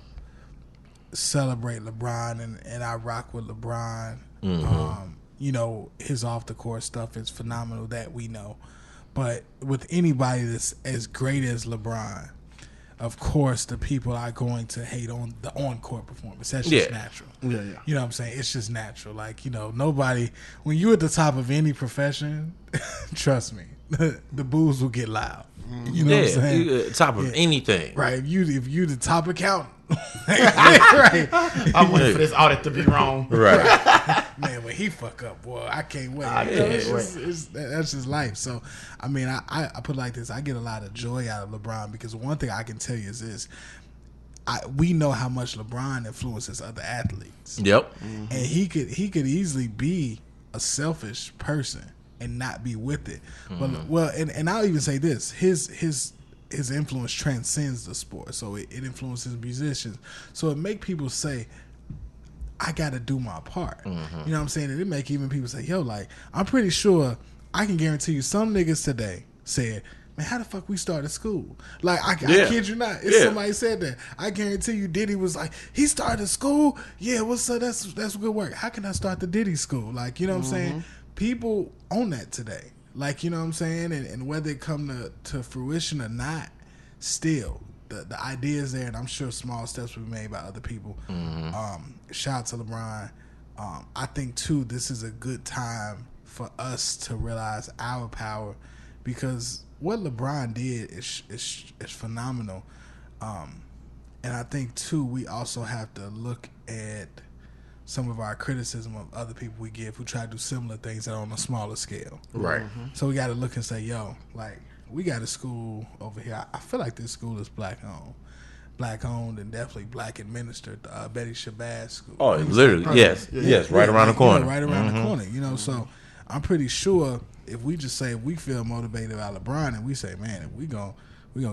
celebrate LeBron and I rock with LeBron. Mm-hmm. His off the court stuff is phenomenal that we know. But with anybody that's as great as LeBron, of course the people are going to hate on the on-court performance. That's just natural. Yeah. You know what I'm saying? It's just natural. Nobody, when you're at the top of any profession, trust me, the boos will get loud. You know what I'm saying? You at the top of anything. Right. If you the top accountant. Right. I'm waiting for this audit to be wrong. Right. Man, when he fuck up, boy, I can't wait. That's just life. So, I put it like this. I get a lot of joy out of LeBron because one thing I can tell you is this. We know how much LeBron influences other athletes. Yep. Mm-hmm. And he could easily be a selfish person and not be with it. Mm-hmm. And I'll even say this. His influence transcends the sport, so it influences musicians. So it make people say, I got to do my part. Mm-hmm. You know what I'm saying? And it make even people say, yo, I'm pretty sure I can guarantee you some niggas today said, man, how the fuck we started school? I kid you not. If somebody said that, I guarantee you Diddy was like, he started school? Yeah, what's up? That's good work. How can I start the Diddy school? You know what I'm saying? People own that today. You know what I'm saying? And whether it come to fruition or not, still, the idea is there, and I'm sure small steps will be made by other people. Mm-hmm. Shout out to LeBron. I think too, this is a good time for us to realize our power, because what LeBron did is phenomenal. And I think too, we also have to look at some of our criticism of other people we give who try to do similar things that are on a smaller scale. Right. So we got to look and say, yo, like, we got a school over here. I feel like this school is black owned and definitely black administered. Betty Shabazz School. Oh, literally, yes, right around the corner. Right around the corner. You know, so I'm pretty sure if we just say we feel motivated by LeBron and we say, man, if we gonna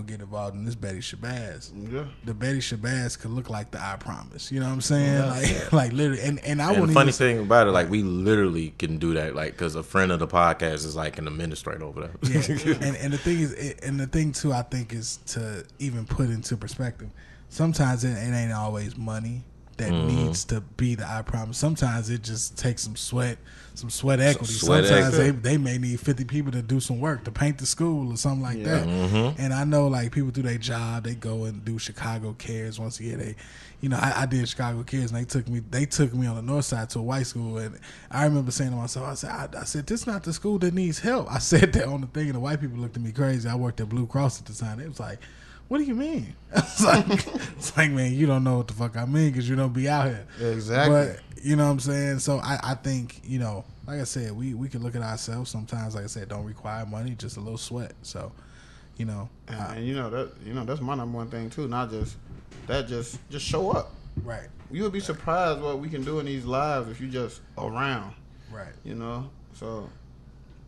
get involved in this Betty Shabazz. Yeah. The Betty Shabazz could look like the iPromise. You know what I'm saying? Like literally. And I wouldn't. The funny thing about it, like, we literally can do that, like, because a friend of the podcast is like an administrator over there. Yeah. and the thing is, and the thing too, I think, is to even put into perspective. Sometimes it ain't always money that needs to be the iPromise. Sometimes it just takes some sweat equity. Sometimes they may need 50 people to do some work to paint the school or something like that. And I know, like, people do their job. They go and do Chicago Cares once a year. I did Chicago Cares, and they took me on the north side to a white school, and I remember saying to myself, I said, this is not the school that needs help. I said that on the thing, and the white people looked at me crazy. I worked at Blue Cross at the time. It was like, what do you mean? It's like, man, you don't know what the fuck I mean because you don't be out here. Exactly. But, you know what I'm saying? So I think, like I said, we can look at ourselves sometimes, like I said, don't require money, just a little sweat. So, and that's my number one thing too. Not just that, just show up. Right. You would be surprised what we can do in these lives if you just around. Right. So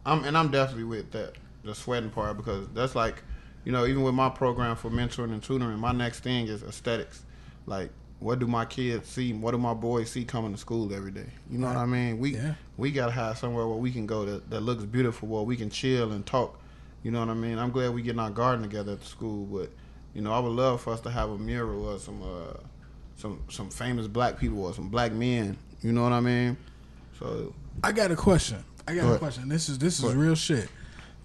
I'm definitely with that, the sweating part, because that's like, even with my program for mentoring and tutoring, my next thing is aesthetics. Like, what do my kids see? What do my boys see coming to school every day? You know what I mean? We got to have somewhere where we can go that looks beautiful, where we can chill and talk. You know what I mean? I'm glad we getting our garden together at the school, but, I would love for us to have a mural or some famous black people or some black men. You know what I mean? So I got a question. This is real shit.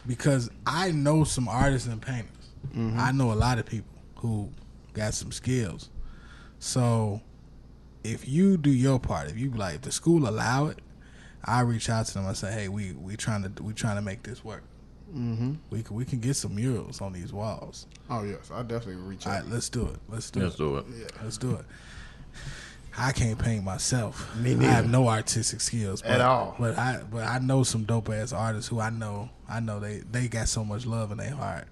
Because I know some artists and painters. I know a lot of people who got some skills. So if you do your part, if you if the school allow it, I reach out to them and say, hey, we trying to make this work. We can get some murals on these walls. Oh yes, I definitely reach out. All right, let's do it. Let's do it. Yeah. Let's do it. I can't paint myself. Me neither. I have no artistic skills at all. But I know some dope ass artists who I know they got so much love in their heart.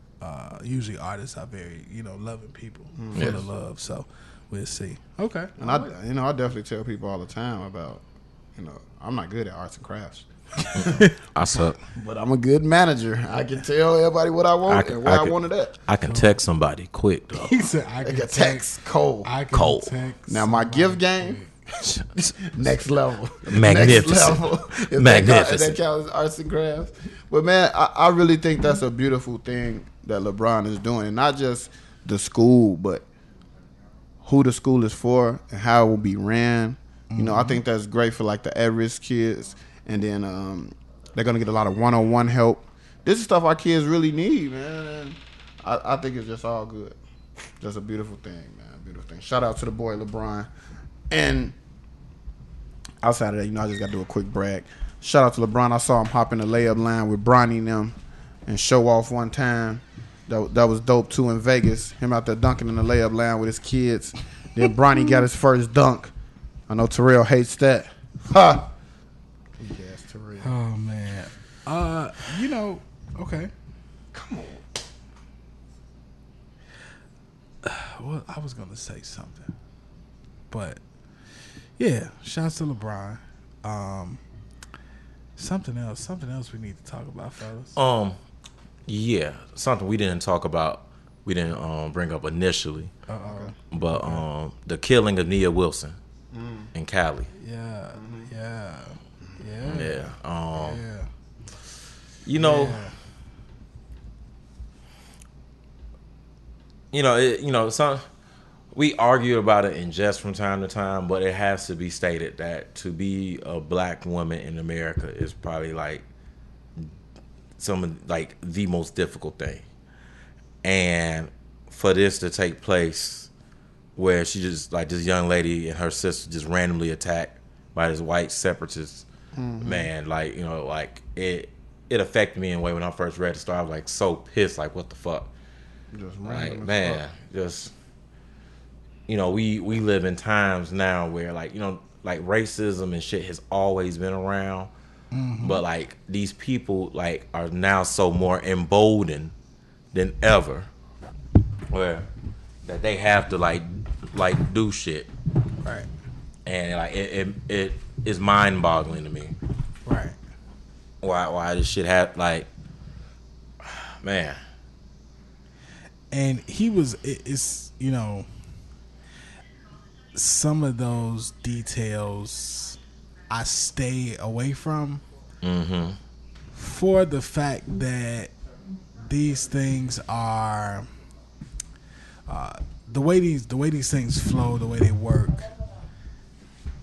Usually artists are very loving people, full of love. So we'll see. Okay. And I definitely tell people all the time about I'm not good at arts and crafts. I suck, but I'm a good manager. I can tell everybody what I want and where I want it at. I can text somebody quick though. He said I can text cold. Now my gift game, next level, magnificent, magnificent. That counts as arts and crafts. But man, I really think that's a beautiful thing that LeBron is doing, and not just the school, but who the school is for and how it will be ran. I think that's great for like the at-risk kids. And then they're going to get a lot of one-on-one help. This is stuff our kids really need, man. And I think it's just all good. Just a beautiful thing, man. Beautiful thing. Shout out to the boy, LeBron. And outside of that, I just got to do a quick brag. Shout out to LeBron. I saw him hop in the layup line with Bronny and them and show off one time. That was dope, too, in Vegas. Him out there dunking in the layup line with his kids. Then Bronny got his first dunk. I know Terrell hates that. Ha! Oh man, okay. Come on. Well, I was gonna say something, but yeah, shouts to LeBron. Something else we need to talk about, fellas. Yeah, something we didn't talk about. We didn't bring up initially. But the killing of Nia Wilson in Cali. Yeah. We argue about it in jest from time to time, but it has to be stated that to be a black woman in America is probably like the most difficult thing. And for this to take place where she just, like, this young lady and her sister just randomly attack by this white separatist man. Like, you know, like it affected me in a way when I first read the story. I was like so pissed, like what the fuck? Just Like, man, just, you know, we live in times now where, like, you know, like racism and shit has always been around, but like these people like are now so more emboldened than ever, where that they have to like do shit, Right. and like it is mind boggling to me. Right. Why this shit have like, man. And he was, it's, you know, some of those details I stay away from for the fact that these things are the way these things flow, the way they work.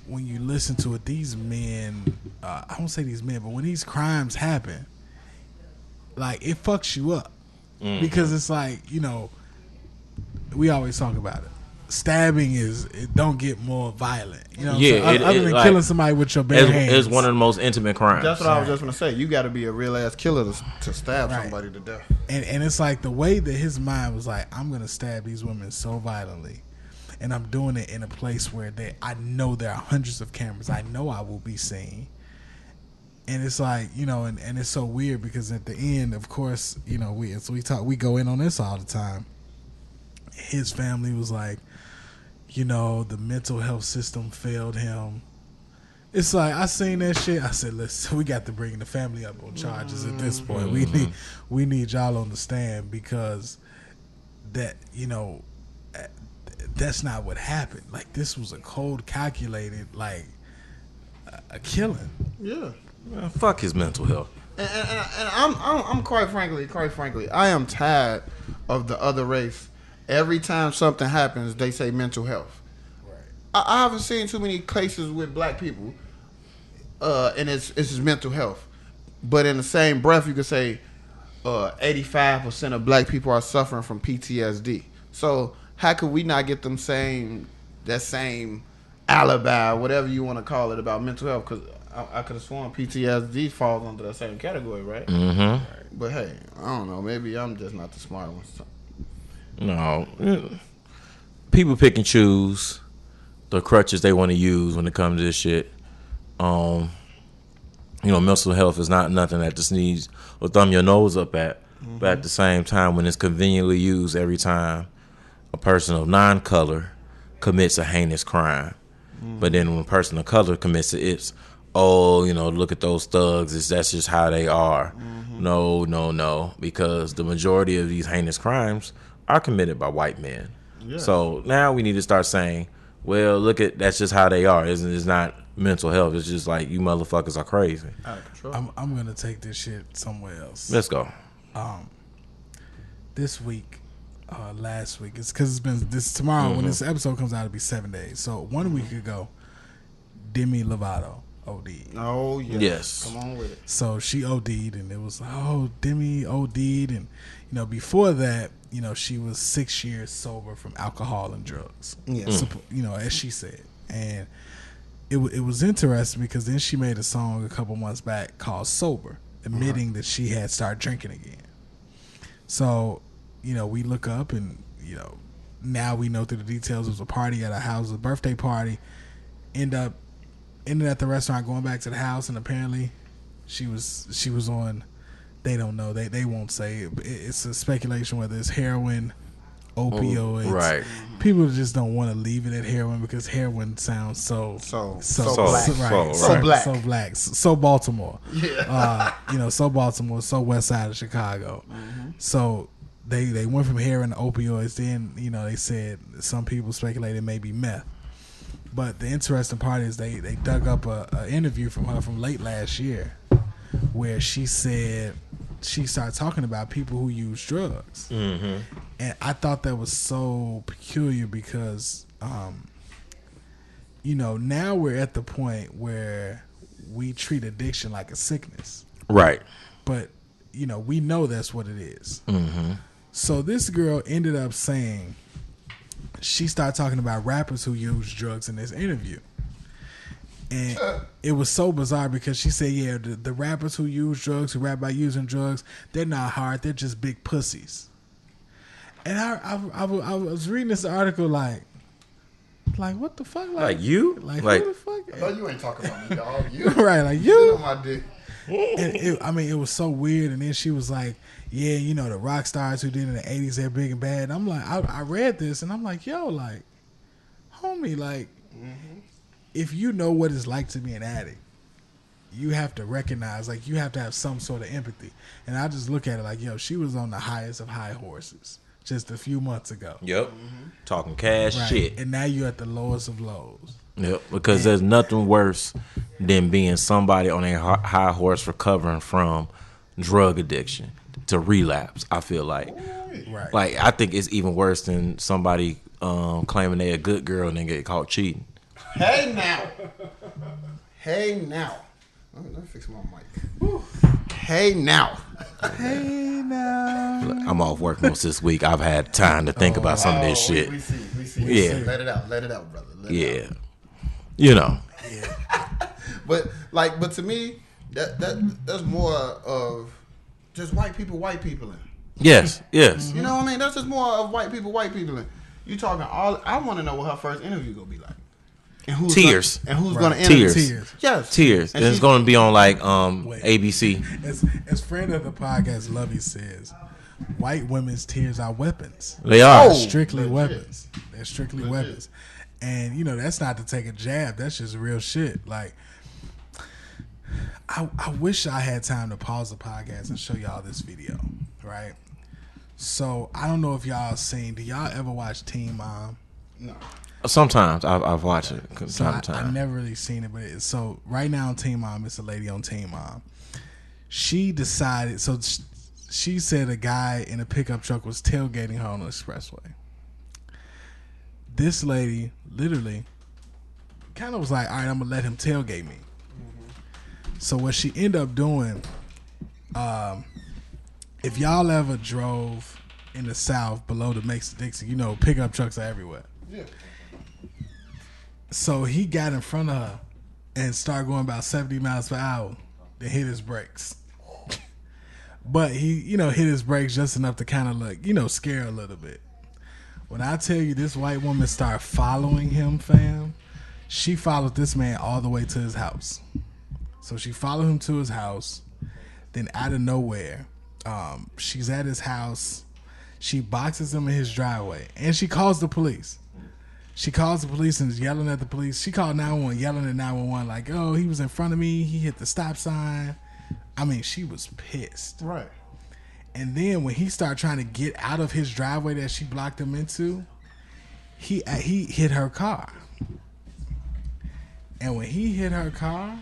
When you listen to it, these men, I won't say these men, but when these crimes happen, like it fucks you up because it's like, you know, we always talk about it. Stabbing it don't get more violent, you know. Yeah, other than like, killing somebody with your bare hands, it's one of the most intimate crimes. That's what I was just gonna say. You got to be a real ass killer to stab Right. somebody to death. and it's like the way that his mind was like, I'm gonna stab these women so violently, and I'm doing it in a place where I know there are hundreds of cameras. I know I will be seen. And it's like, you know, and it's so weird because at the end, of course, you know, we go in on this all the time. His family was like, you know, the mental health system failed him. It's like, I seen that shit. I said, listen, we got to bring the family up on charges at this point. We need y'all on the stand because that, you know, that's not what happened. Like, this was a cold, calculated, like, a killing. Yeah. Man, fuck his mental health. And I'm quite frankly, I am tired of the other race. Every time something happens, they say mental health. Right. I haven't seen too many cases with black people, and it's just mental health. But in the same breath, you could say 85% of black people are suffering from PTSD. So how could we not get that same alibi, whatever you want to call it, about mental health? Because I could have sworn PTSD falls under that same category, right? Mm-hmm. Right. But hey, I don't know. Maybe I'm just not the smart one. No, people pick and choose the crutches they want to use when it comes to this shit. You know, mental health is not nothing that just needs to thumb your nose up at. But at the same time, when it's conveniently used every time a person of non-color commits a heinous crime, but then when a person of color commits it, it's, oh, you know, look at those thugs. That's just how they are. No, because the majority of these heinous crimes are committed by white men. Yeah. So now we need to start saying, well, look at, that's just how they are. It's not mental health. It's just like, you motherfuckers are crazy. Out of control. I'm gonna take this shit somewhere else. Let's go. This week, last week, it's because it's been this tomorrow when this episode comes out, it'll be 7 days. So 1 week ago, Demi Lovato OD'd. Oh yes. Come on with it. So she OD'd, and it was like, oh, Demi OD'd, and you know, before that, you know, she was 6 years sober from alcohol and drugs. Yeah. You know, as she said, and it was interesting because then she made a song a couple months back called "Sober," admitting that she had started drinking again. So, you know, we look up and, you know, now we know through the details it was a party at a house, a birthday party. Ended at the restaurant, going back to the house, and apparently she was on, they don't know, they won't say it, but it's a speculation whether it's heroin, opioids. Right. People just don't want to leave it at heroin because heroin sounds so black, so black, so Baltimore. Yeah. You know, so Baltimore, so west side of Chicago. So they went from heroin to opioids. Then, you know, they said some people speculated maybe meth. But the interesting part is they dug up a interview from her from late last year where she said she started talking about people who use drugs. And I thought that was so peculiar because, you know, now we're at the point where we treat addiction like a sickness. Right. But, you know, we know that's what it is. So this girl ended up saying, she started talking about rappers who use drugs in this interview. And it was so bizarre because she said, yeah, the rappers who use drugs, who rap by using drugs, they're not hard. They're just big pussies. And I was reading this article like what the fuck? Like you? Like Like, who the fuck? I know you ain't talking about me, dog. You Right, like sit you. on my dick. And it was so weird. And then she was like, yeah, you know, the rock stars who did in the 80s, they're big and bad. And I'm like, I read this and I'm like, yo, like, homie, like, if you know what it's like to be an addict, you have to recognize, like, you have to have some sort of empathy. And I just look at it like, yo, she was on the highest of high horses just a few months ago. yep. Talking cash Right. shit. And now you're at the lowest of lows. Yep. Because there's nothing worse than being somebody on a high horse recovering from drug addiction to relapse. I feel like, Right. like I think it's even worse than somebody claiming they a good girl and then get caught cheating. Hey now. Hey now. Let me fix my mic. Hey now. Hey now. I'm off work most this week. I've had time to think about some of this shit. We see. Yeah. Let it out, brother. Let it out. Yeah. You know. But to me, that's more of just white people in. Yes. Yes. You know what I mean? That's just more of white people in. You talking all? I want to know what her first interview gonna be like. And who's Tears. Who's gonna interview? Tears. Yes. Tears. And it's going to be on like Wait. ABC. As friend of the podcast, Lovey says, white women's tears are weapons. They are. Oh. Strictly legit. weapons. They're strictly weapons. And, you know, that's not to take a jab. That's just real shit. Like, I wish I had time to pause the podcast and show y'all this video, right? So, I don't know if y'all seen, do y'all ever watch Teen Mom? No. Sometimes I've watched it from So time to I've time. never really seen it, but so right now on Teen Mom, it's a lady on Teen Mom. She decided, so she said a guy in a pickup truck was tailgating her on the expressway. This lady literally kind of was like, all right, I'm going to let him tailgate me. So what she ended up doing, if y'all ever drove in the South below the Mason-Dixon, you know, pickup trucks are everywhere. Yeah. So he got in front of her and started going about 70 miles per hour, then hit his brakes. But he, you know, hit his brakes just enough to kind of like, you know, scare a little bit. When I tell you this white woman started following him, fam, she followed this man all the way to his house. So she followed him to his house. Then out of nowhere, she's at his house. She boxes him in his driveway. And she calls the police. She calls the police and is yelling at the police. She called 911, yelling at 911 like, oh, he was in front of me. He hit the stop sign. I mean, she was pissed. Right. And then when he started trying to get out of his driveway that she blocked him into, he hit her car. And when he hit her car,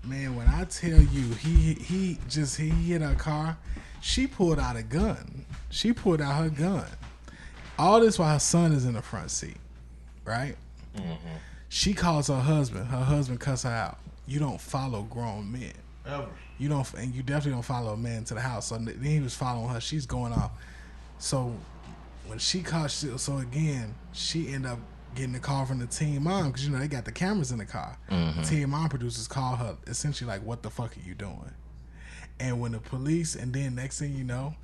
man, when I tell you he hit her car, she pulled out a gun. She pulled out her gun. All this while her son is in the front seat, right? Mm-hmm. She calls her husband. Her husband cuss her out. You don't follow grown men. Ever. You don't, and you definitely don't follow a man to the house. So then he was following her. She's going off. So when she called, so again, she ended up getting a call from the Teen Mom because, you know, they got the cameras in the car. Mm-hmm. The Teen Mom producers call her essentially like, what the fuck are you doing? And when the police, and then next thing you know,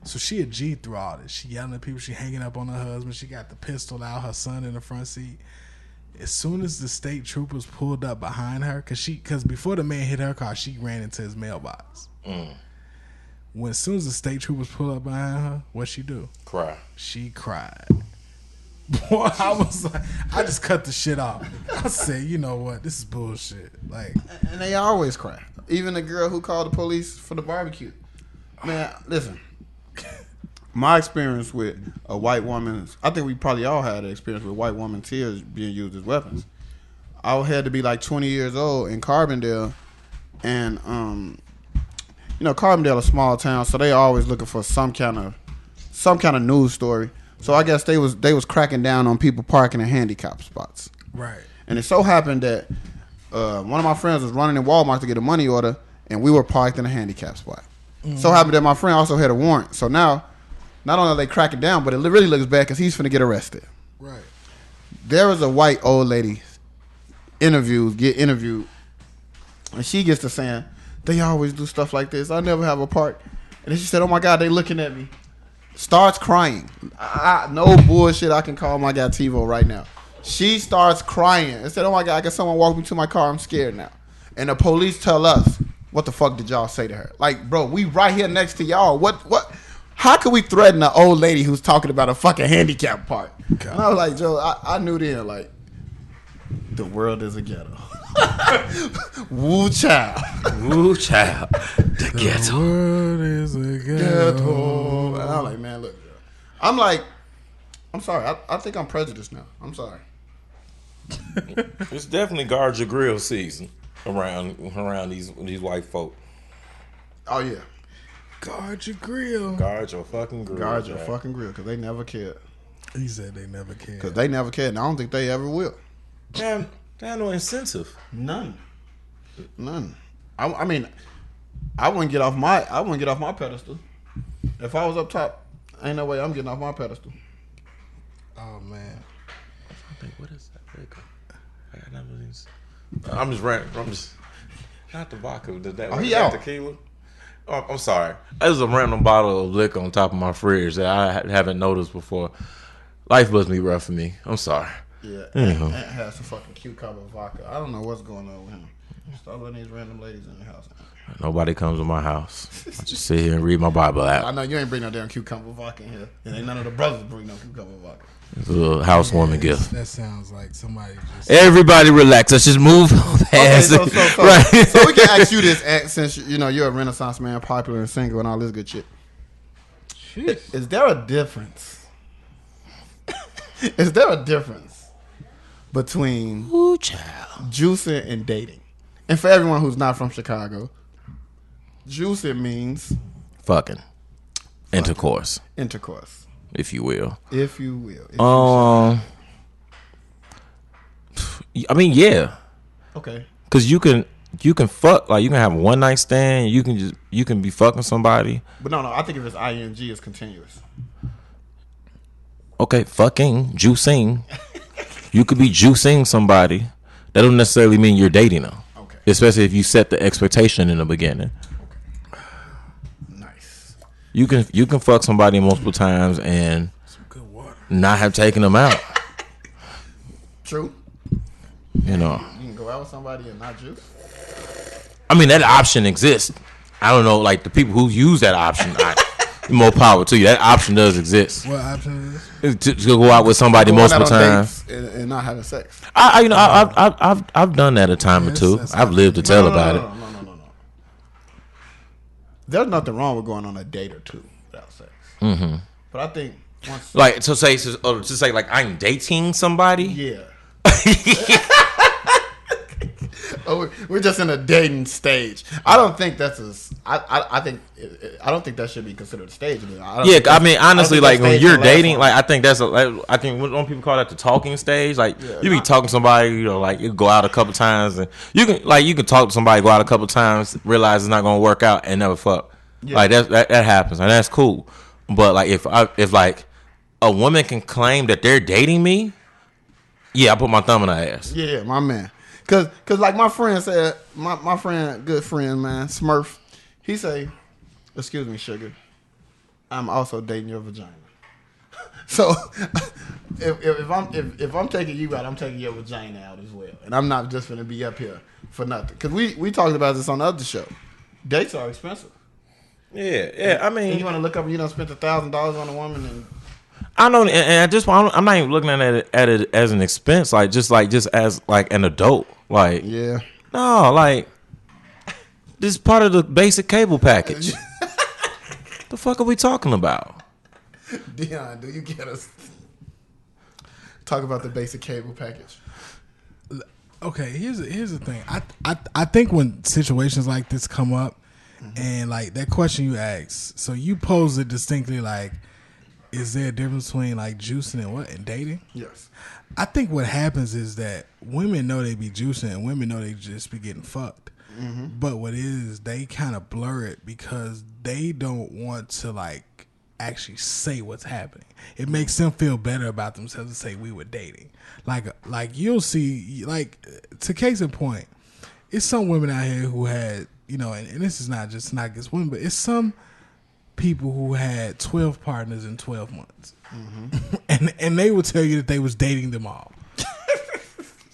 so she a G through all this. She yelling at people. She hanging up on her husband. She got the pistol out. Her son in the front seat. As soon as the state troopers pulled up behind her, because before the man hit her car, she ran into his mailbox. When as soon as the state troopers pulled up behind her, what'd she do? Cry. She cried. Boy, I was like, I just cut the shit off. I said, you know what? This is bullshit. Like, and they always cry. Even the girl who called the police for the barbecue. Man, listen. My experience with a white woman, I think we probably all had an experience with white woman tears being used as weapons. I had to be like 20 years old in Carbondale, and you know, Carbondale is a small town, so they always looking for some kind of news story. So I guess they was cracking down on people parking in handicap spots. right. And it so happened that one of my friends was running in Walmart to get a money order, and we were parked in a handicap spot. Mm-hmm. So happened that my friend also had a warrant. So now, not only are they cracking down, but it really looks bad because he's finna get arrested. Right. There was a white old lady get interviewed, and she gets to saying, they always do stuff like this. I never have a part. And then she said, oh my God, they looking at me. Starts crying. No bullshit. I can call my guy TiVo right now. She starts crying and said, oh my God, I got someone walk me to my car. I'm scared now. And the police tell us, what the fuck did y'all say to her? Like, bro, we right here next to y'all. What? How could we threaten an old lady who's talking about a fucking handicap part? God. And I was like, Joe, I knew then, like, the world is a ghetto. Woo child. Woo child. The ghetto. The world is a ghetto. And I'm like, man, look, Joe. I'm sorry. I think I'm prejudiced now. I'm sorry. It's definitely guard your grill season around these white folk. Oh yeah. Guard your grill. Guard your fucking grill. Guard your fucking grill, because they never cared. He said they never cared. Because they never cared, and I don't think they ever will. Damn, they have no incentive. None. I mean, I wouldn't get off my pedestal. If I was up top, ain't no way I'm getting off my pedestal. Oh man. I think, what is that liquor? I got nothing. I'm just ranting. Not the vodka. He out. Tequila. Oh, I'm sorry. There's a random bottle of liquor on top of my fridge that I haven't noticed before. Life must be rough for me. I'm sorry. Yeah. Ant has some fucking cucumber vodka. I don't know what's going on with him. Stop letting these random ladies in the house. Nobody comes to my house. I just sit here and read my Bible app. I know you ain't bring no damn cucumber vodka in here. And ain't none of the brothers bring no cucumber vodka. It's a little housewarming gift. That sounds like somebody just... Everybody relax. Let's just move past okay, so, right. So we can ask you this, since you're a Renaissance man, popular and single and all this good shit. Jeez. Is there a difference? Is there a difference between juicing and dating? And for everyone who's not from Chicago, juicing means fucking intercourse, if you will. I mean, yeah. Okay. Because you can fuck, like, you can have a one night stand. You can be fucking somebody. But no, I think if it's ing, it's continuous. Okay, fucking juicing. You could be juicing somebody. That don't necessarily mean you're dating them. Okay. Especially if you set the expectation in the beginning. Okay. Nice. You can fuck somebody multiple times and not have taken them out. True. You know. You can go out with somebody and not juice. I mean, that option exists. I don't know, like the people who use that option. More power to you. That option does exist. What option is To go out with somebody multiple times and not having sex. I've done that a time or two. I've lived to tell about it. No. There's nothing wrong with going on a date or two without sex. Mm-hmm. But I think once, like to say like I'm dating somebody. Yeah. We're just in a dating stage. I don't think that's I don't think that should be considered a stage. I mean, honestly, like when you're dating, like I think I think when people call that the talking stage. Like you be talking to somebody, you know, like you go out a couple times and you can talk to somebody, go out a couple times, realize it's not gonna work out and never fuck. Yeah. Like that happens and that's cool. But like if like a woman can claim that they're dating me, yeah, I put my thumb in her ass. Yeah, my man. Cause like my friend said, my friend, good friend, man, Smurf, he say, excuse me, sugar, I'm also dating your vagina. So if I'm taking you out, I'm taking your vagina out as well, and I'm not just gonna be up here for nothing. Cause we talked about this on the other show. Dates are expensive. Yeah. I mean, and you want to look up, spend $1,000 on a woman and. I know, and at this point, I'm not even looking at it as an expense, just as like an adult, like yeah, no, like this is part of the basic cable package. The fuck are we talking about? Dion, do you get us? Talk about the basic cable package. Okay, here's the thing. I think when situations like this come up, and like that question you asked, so you pose it distinctly like. Is there a difference between like juicing and dating? Yes. I think what happens is that women know they be juicing and women know they just be getting fucked. Mm-hmm. But what is they kind of blur it because they don't want to like actually say what's happening. It makes them feel better about themselves to say we were dating. Like you'll see, like, to case in point, it's some women out here who had, you know, and this is not against women, but it's some people who had 12 partners in 12 months. Mm-hmm. and they will tell you that they was dating them all.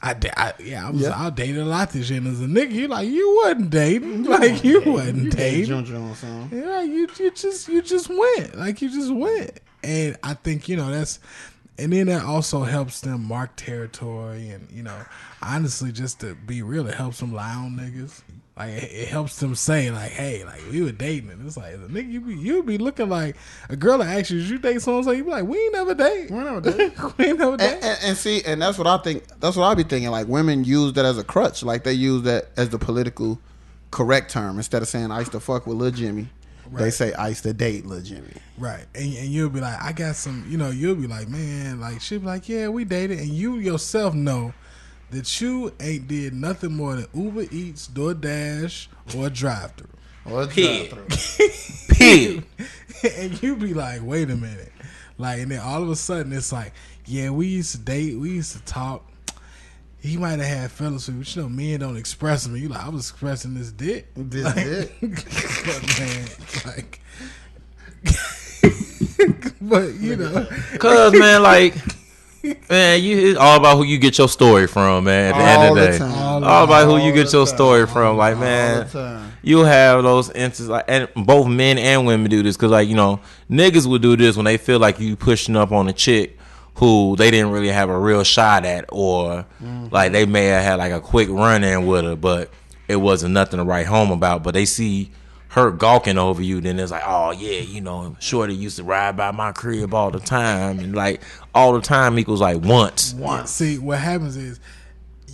I dated a lot this year, and as a nigga, you wasn't dating. Like, you wasn't dating. Yeah, you just went. Like, you just went. And I think, you know, and then that also helps them mark territory, and, you know, honestly, just to be real, it helps them lie on niggas. Like, it helps them say, like, hey, like, we were dating. And it's like, nigga, you'd be looking like a girl that asks you date so-and-so, you be like, we ain't never date. We ain't never date. And see, and that's what I think. That's what I be thinking. Like, women use that as a crutch. Like, they use that as the political correct term. Instead of saying, I used to fuck with Lil Jimmy, they say, I used to date Lil Jimmy. Right. And you'll be like, I got some, you know, you'll be like, man, like, she'll be like, yeah, we dated. And you yourself know that you ain't did nothing more than Uber Eats, DoorDash, or drive-thru. Pig. And you be like, wait a minute. Like, and then all of a sudden it's like, yeah, we used to date, we used to talk. He might have had fellas with, but you know, men don't express them. You like, I was expressing this dick. This dick? But man, like, but you know. Cause man, like, man, it's all about who you get your story from, man. At the end of the day, all about who you get your story from. Like, man, you'll have those instances, like, and both men and women do this, because, like, you know, niggas will do this when they feel like you pushing up on a chick who they didn't really have a real shot at, or like they may have had like a quick run in with her, but it wasn't nothing to write home about. But they see her gawking over you, then it's like, oh yeah, you know, Shorty used to ride by my crib all the time, and like all the time equals like once. See, what happens is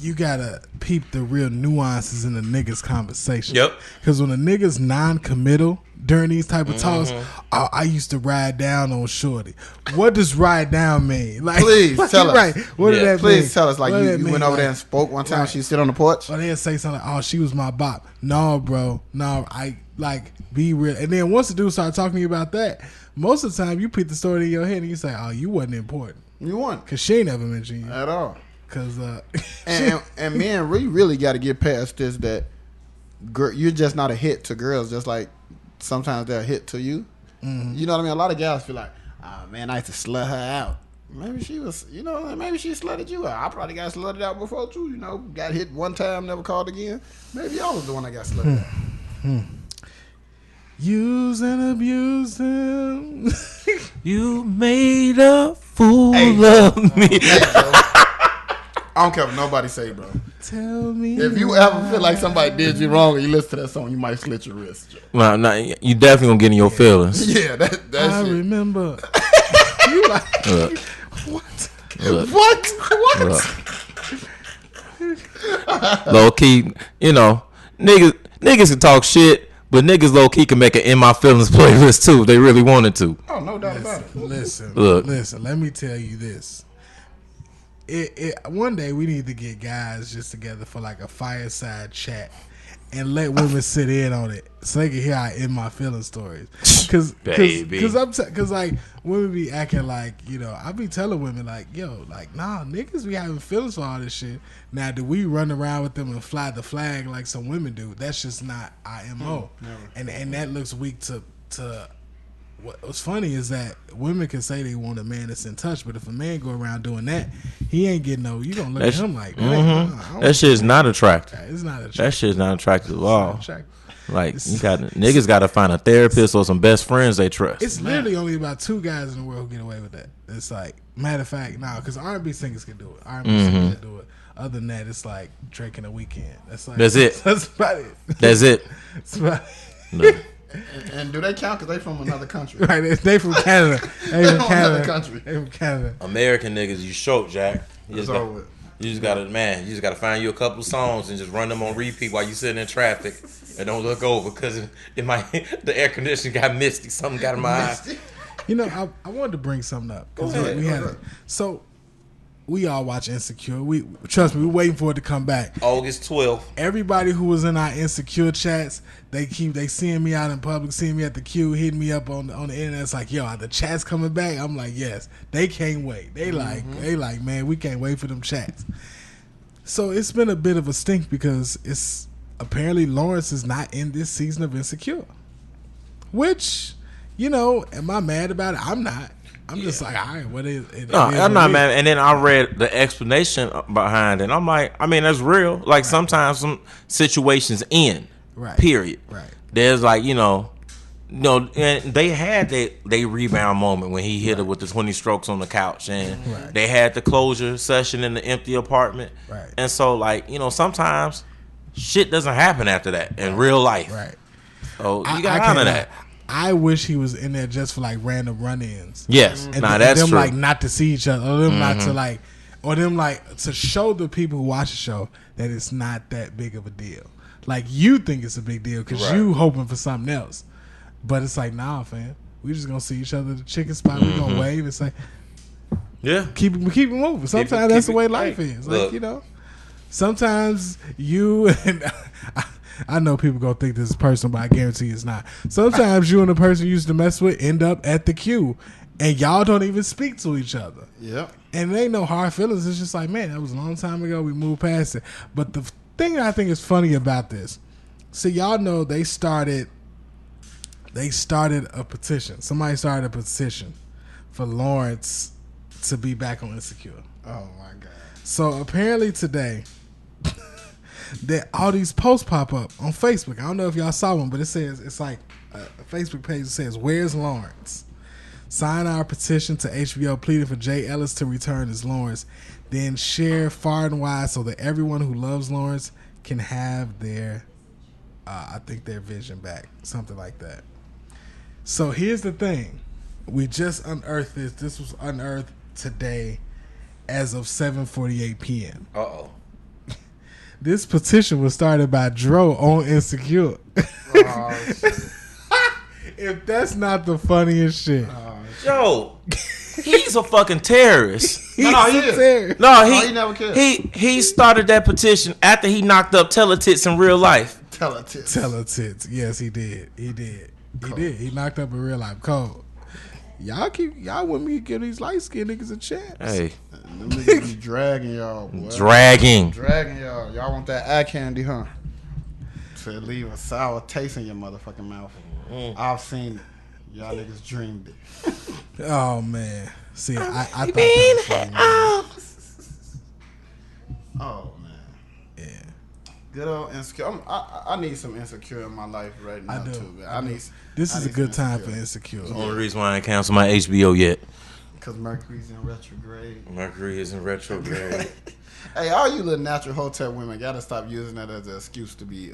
you gotta peep the real nuances in the niggas' conversation. Yep. Because when a nigga's non-committal during these type of talks, I used to ride down on Shorty. What does ride down mean? Like, please tell us. Right. What did that mean? Please tell us. Like, you went over there and spoke one time. Right. She sit on the porch. Or they'd say something like, oh, she was my bop. No, bro. No, I like be real. And then once the dude started talking to you about that, most of the time you put the story in your head and you say, oh, you wasn't important. You weren't. Because she ain't never mentioned you at all. Cause and men, we really got to get past this, that you're just not a hit to girls, just like sometimes they're a hit to you. Mm-hmm. You know what I mean? A lot of gals feel like, oh man, I used to slut her out. Maybe she was, you know, maybe she slutted you out. I probably got slutted out before too. You know, got hit one time, never called again. Maybe y'all was the one that got slutted out. Use and abuse him. You made a fool of me. I don't care what nobody say, bro. Tell me. If you ever feel like somebody did you wrong and you listen to that song, you might slit your wrist. Well, you definitely gonna get in your feelings. Yeah, that's I shit. remember. You like what? What? Low key, you know, niggas can talk shit, but niggas low key can make an In My Feelings playlist too if they really wanted to. Oh, no doubt about it. Listen, let me tell you this. One day we need to get guys just together for like a fireside chat and let women sit in on it so they can hear our In My Feelings stories. Cause like women be acting like, you know, I be telling women like, yo, like, nah, niggas be having feelings for all this shit. Now, do we run around with them and fly the flag like some women do? That's just not our MO. And that looks weak to what's funny is that women can say they want a man that's in touch, but if a man go around doing that, he ain't getting no. You gonna look at him like that shit's not attractive. It's not attractive. That shit's not attractive at all. Like niggas got to find a therapist or some best friends they trust. It's literally only about 2 guys in the world who get away with that. It's like, matter of fact, because R&B singers can do it. R&B singers can do it. Other than that, it's like Drake in the Weekend. That's it. That's about it. That's it. That's about it. No. And do they count? Because they from another country. Right, they from Canada. They from Canada. Country. They from Canada. American niggas, you short, Jack. You just gotta find you a couple songs and just run them on repeat while you sitting in traffic and don't look over because the air conditioning got misty. Something got in my eye. You know, I wanted to bring something up because we had it. So we all watch Insecure. We trust me, we're waiting for it to come back. August 12th. Everybody who was in our Insecure chats, they seeing me out in public, seeing me at the queue, hitting me up on the internet. It's like, yo, are the chats coming back? I'm like, yes. They can't wait. They like, man, we can't wait for them chats. So it's been a bit of a stink because it's apparently Lawrence is not in this season of Insecure. Which, am I mad about it? I'm not. I'm just like, all right, what is it? No, I'm not mad. And then I read the explanation behind it. I'm like, I mean, that's real. Like sometimes some situations end. Right. Period. Right. There's like, and they had they rebound moment when he hit her with the 20 strokes on the couch, and they had the closure session in the empty apartment. Right. And so, like, sometimes shit doesn't happen after that in real life. Right. So you got to honor that. I wish he was in there just for like random run-ins. Yes, and that's them true. Like not to see each other, or them not to like, or them like to show the people who watch the show that it's not that big of a deal. Like you think it's a big deal because you hoping for something else, but it's like, nah, fam, we just gonna see each other at the chicken spot. We gonna wave and say, keep it moving. Sometimes that's the way life is. Like sometimes you and. I know people gonna think this is personal, but I guarantee it's not. Sometimes you and the person you used to mess with end up at the queue, and y'all don't even speak to each other. Yep. And there ain't no hard feelings. It's just like, man, that was a long time ago. We moved past it. But the thing that I think is funny about this, so y'all know they started a petition. Somebody started a petition for Lawrence to be back on Insecure. Oh my God. So apparently today. That all these posts pop up on Facebook. I don't know if y'all saw one, but it's like a Facebook page that says, "Where's Lawrence? Sign our petition to HBO pleading for Jay Ellis to return as Lawrence. Then share far and wide so that everyone who loves Lawrence can have their, their vision back." Something like that. So here's the thing. We just unearthed this. This was unearthed today as of 7:48 p.m. Uh-oh. This petition was started by Dro on Insecure. If that's not the funniest shit. Yo, he's a fucking terrorist. He's a terrorist. No, he never cared. He started that petition after he knocked up Teletits in real life. Teletits. Yes, he did. He did. He knocked up a real life code. Y'all want me to give these light skinned niggas a chance. Hey. Them niggas be dragging y'all, boy. Dragging y'all. Y'all want that eye candy, huh? To leave a sour taste in your motherfucking mouth. I've seen it. Y'all niggas dreamed it. Oh, man. See, I thought that was funny. Oh, man. Yeah. Good old Insecure. I need some Insecure in my life right now, too, man. This is a good time for Insecure. That's the only reason why I ain't cancel my HBO yet. Because Mercury's in retrograde. Mercury is in retrograde. Hey, all you little natural hotel women gotta stop using that as an excuse to be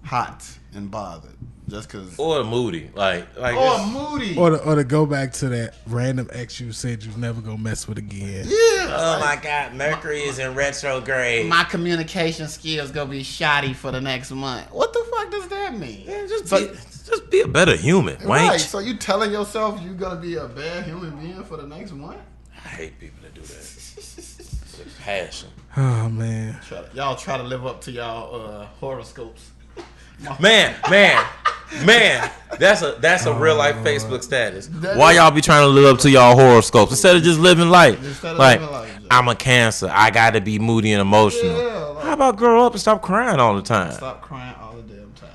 hot and bothered. Just because. Or moody. Moody. Or to go back to that random ex you said you've never gonna mess with again. Yeah. Oh my God, Mercury is in retrograde. My communication skills gonna be shoddy for the next month. What the fuck does that mean? Yeah, just be a better human, right? Wank. So you telling yourself you gonna be a bad human being for the next month? I hate people that do that. It's a passion. Oh man. Y'all try to live up to y'all horoscopes. Man, that's a real life Facebook status. Why y'all be trying to live up to y'all horoscopes instead of just living life? I'm a Cancer. I got to be moody and emotional. Yeah, how about grow up and stop crying all the time? Stop crying all the damn time.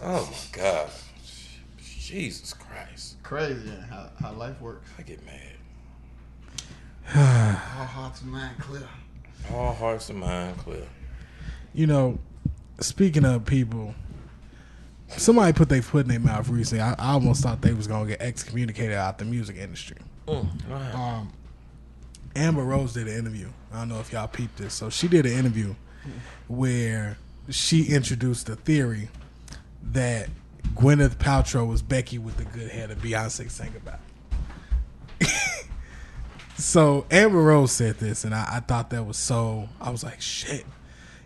Oh my God, Jesus Christ, crazy how life works. I get mad. All hearts and mind clear. All hearts and mind clear. Speaking of people, somebody put their foot in their mouth recently. I almost thought they was gonna get excommunicated out the music industry. Amber Rose did an interview. I don't know if y'all peeped this. So she did an interview where she introduced the theory that Gwyneth Paltrow was Becky with the good hair that Beyonce sang about. So Amber Rose said this, and I thought that was so. I was like, shit.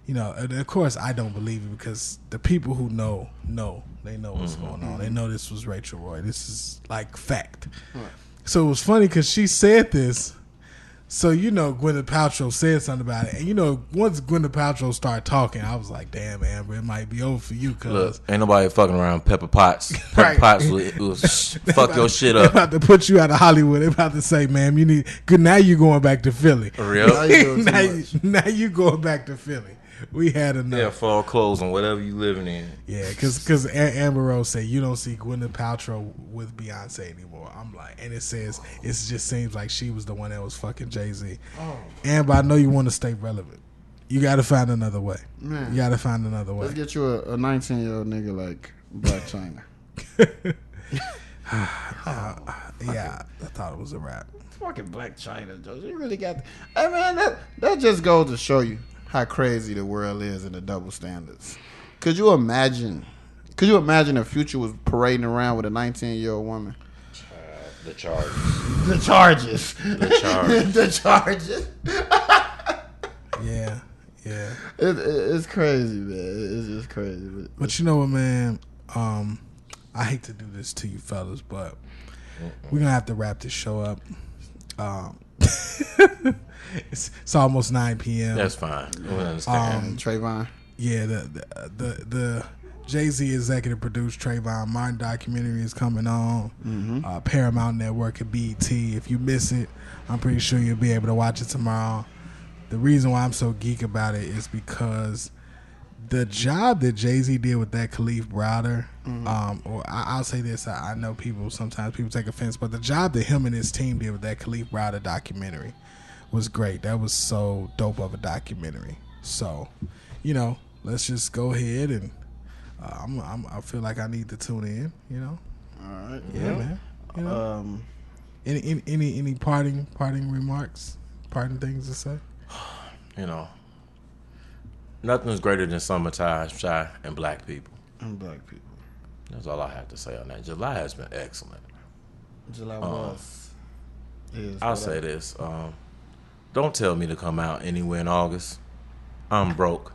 And of course I don't believe it because the people who know, they know what's going on. They know this was Rachel Roy. This is like fact. Right. So it was funny because she said this. So, Gwyneth Paltrow said something about it. And, once Gwyneth Paltrow started talking, I was like, damn, Amber, it might be over for you. Look, ain't nobody fucking around Pepper Potts. Pepper Right. Potts will fuck your shit up. They about to put you out of Hollywood. They about to say, ma'am, you need... Good, now you going back to Philly. Real? now you going back to Philly. We had enough. Yeah, fall clothes on whatever you living in. Yeah, because Amber Rose said you don't see Gwyneth Paltrow with Beyonce anymore. I'm like, and it says it just seems like she was the one that was fucking Jay-Z. Oh. Amber, I know you want to stay relevant. You got to find another way. Man. You got to find another way. Let's get you a 19-year-old nigga like Black China. Yeah, I thought it was a wrap. Fucking Black China, Joe. You really got... Hey, man, that just goes to show you how crazy the world is and the double standards. Could you imagine if Future was parading around with a 19-year-old woman? The charges. The charges. The charges. The charges. Yeah. It's crazy, man. It's just crazy. But you know what, man? I hate to do this to you fellas, but we're going to have to wrap this show up. It's almost 9 p.m. That's fine. We understand. Trayvon. Yeah, the Jay-Z executive produced Trayvon Martin documentary is coming on. Paramount Network and BET. If you miss it, I'm pretty sure you'll be able to watch it tomorrow. The reason why I'm so geek about it is because the job that Jay-Z did with that Khalif Browder, or I'll say this, I know sometimes people take offense, but the job that him and his team did with that Khalif Browder documentary was great. That was so dope of a documentary. So, let's just go ahead and I feel like I need to tune in. All right. Yeah, man. Any parting remarks, parting things to say? Nothing's greater than summertime, shy, and black people. And black people. That's all I have to say on that. July has been excellent. July I'll say this. Don't tell me to come out anywhere in August. I'm broke.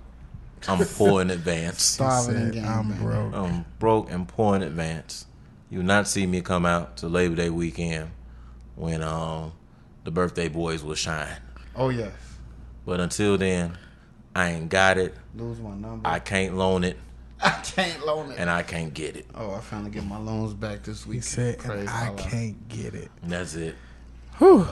I'm poor in advance. I'm broke. I'm broke and poor in advance. You will not see me come out to Labor Day weekend when the birthday boys will shine. Oh, yes. But until then, I ain't got it. Lose my number. I can't loan it. I can't loan it. And I can't get it. Oh, I finally get my loans back this week. He said, and I can't get it. And that's it. Whew.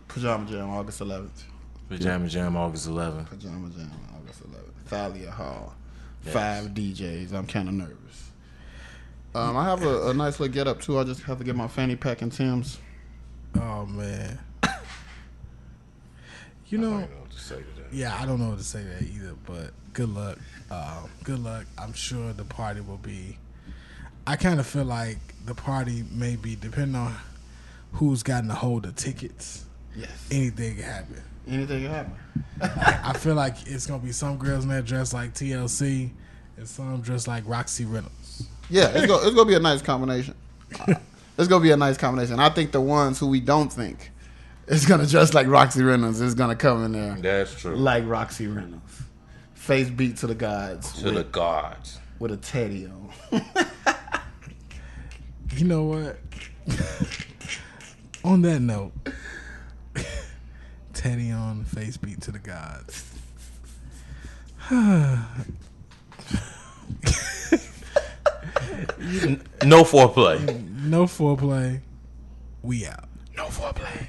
Pajama Jam, August 11th. Pajama Jam, August 11th. Pajama Jam, August 11th. Thalia Hall. Yes. 5 DJs. I'm kind of nervous. I have a nice little get up, too. I just have to get my fanny pack and Tim's. Oh, man. I don't know what to say to that. Yeah, I don't know what to say to that either, but good luck. Good luck. I'm sure the party will be... I kind of feel like the party may be, depending on who's gotten a hold of tickets, Yes. anything can happen. Anything can happen. I feel like it's going to be some girls in there dressed like TLC and some dressed like Roxy Reynolds. Yeah, it's gonna be a nice combination. It's gonna be a nice combination. I think the ones who we don't think is gonna dress like Roxy Reynolds is gonna come in there. That's true. Like Roxy Reynolds, face beat to the gods. To the gods. With a teddy on. You know what? On that note, Teddy on, face beat to the gods. No foreplay. No foreplay. We out. No foreplay.